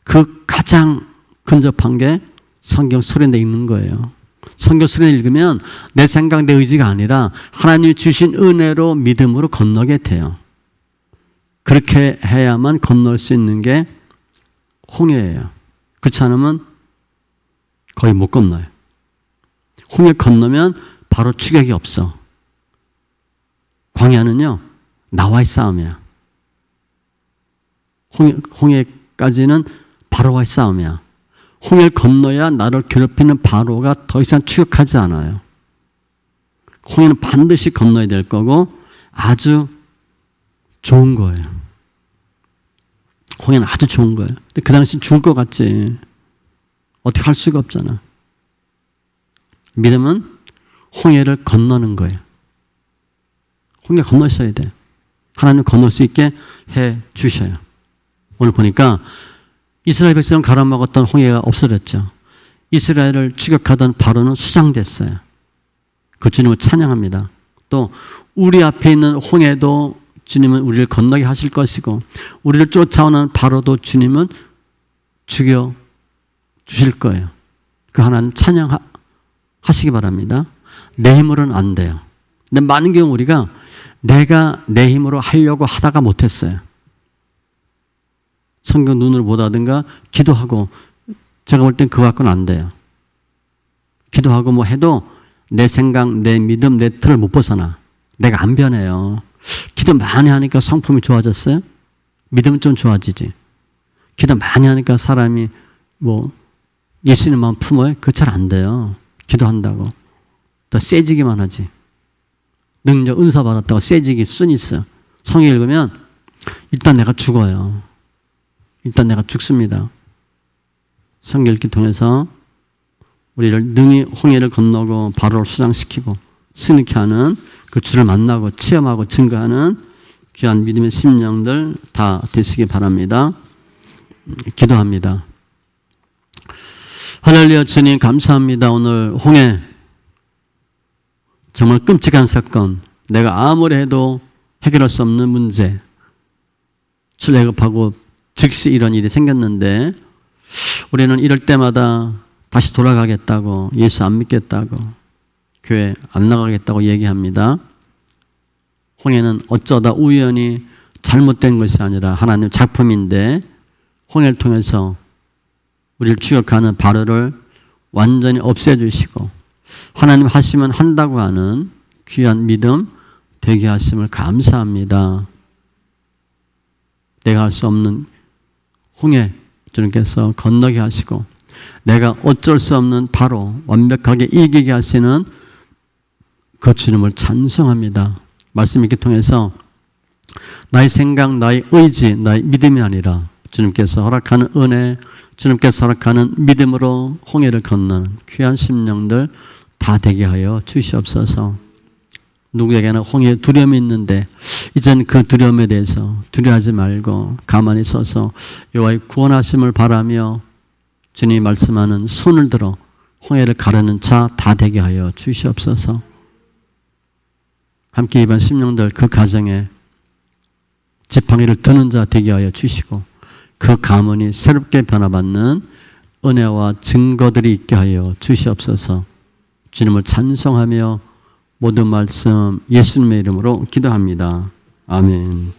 그 가장 근접한 게 성경 소리내 읽는 거예요. 성경 소리내 읽으면 내 생각, 내 의지가 아니라 하나님이 주신 은혜로 믿음으로 건너게 돼요. 그렇게 해야만 건널 수 있는 게 홍해예요. 그렇지 않으면 거의 못 건너요. 홍해 건너면 바로 추격이 없어. 광야는요, 나와의 싸움이야. 홍해까지는 바로와의 싸움이야. 홍해를 건너야 나를 괴롭히는 바로가 더 이상 추격하지 않아요. 홍해는 반드시 건너야 될 거고 아주 좋은 거예요. 홍해는 아주 좋은 거예요. 근데 그 당시 죽을 것 같지. 어떻게 할 수가 없잖아. 믿음은 홍해를 건너는 거예요. 홍해 건너셔야 돼. 하나님 건널 수 있게 해 주셔요. 오늘 보니까 이스라엘 백성 갈아먹었던 홍해가 없어졌죠. 이스라엘을 추격하던 바로는 수장됐어요. 그 주님을 찬양합니다. 또 우리 앞에 있는 홍해도 주님은 우리를 건너게 하실 것이고 우리를 쫓아오는 바로도 주님은 죽여 주실 거예요. 그 하나님 찬양하시기 바랍니다. 내 힘으로는 안 돼요. 근데 많은 경우 우리가 내가 내 힘으로 하려고 하다가 못했어요. 성경 눈으로 보다든가 기도하고 제가 볼 땐 그거 갖고는 안 돼요. 기도하고 뭐 해도 내 생각, 내 믿음, 내 틀을 못 벗어나. 내가 안 변해요. 기도 많이 하니까 성품이 좋아졌어요? 믿음은 좀 좋아지지. 기도 많이 하니까 사람이 뭐 예수님만 품어요? 그거 잘 안 돼요. 기도한다고. 더 세지기만 하지. 능력, 은사 받았다고 세지기 순 있어. 성경 읽으면 일단 내가 죽어요. 일단 내가 죽습니다. 성경 읽기 통해서 우리를 능히 홍해를 건너고 바로를 수장시키고 승리케 하는 그 주를 만나고 체험하고 증거하는 귀한 믿음의 심령들 다 되시기 바랍니다. 기도합니다. 할렐루야. 주님 감사합니다. 오늘 홍해 정말 끔찍한 사건, 내가 아무리 해도 해결할 수 없는 문제, 출애굽하고 즉시 이런 일이 생겼는데 우리는 이럴 때마다 다시 돌아가겠다고, 예수 안 믿겠다고, 교회 안 나가겠다고 얘기합니다. 홍해는 어쩌다 우연히 잘못된 것이 아니라 하나님 작품인데 홍해를 통해서 우리를 추격하는 바로를 완전히 없애주시고 하나님 하시면 한다고 하는 귀한 믿음 되게 하심을 감사합니다. 내가 할 수 없는 홍해 주님께서 건너게 하시고 내가 어쩔 수 없는 바로 완벽하게 이기게 하시는 그 주님을 찬송합니다. 말씀 읽기 통해서 나의 생각, 나의 의지, 나의 믿음이 아니라 주님께서 허락하는 은혜, 주님께서 허락하는 믿음으로 홍해를 건너는 귀한 심령들 다 되게 하여 주시옵소서. 누구에게나 홍해에 두려움이 있는데 이제는 그 두려움에 대해서 두려워하지 말고 가만히 서서 여호와의 구원하심을 바라며 주님이 말씀하는 손을 들어 홍해를 가르는 자 다 되게 하여 주시옵소서. 함께 이번 심령들 그 가정에 지팡이를 드는 자 되게 하여 주시고 그 가문이 새롭게 변화받는 은혜와 증거들이 있게 하여 주시옵소서. 주님을 찬송하며 모든 말씀 예수님의 이름으로 기도합니다. 아멘.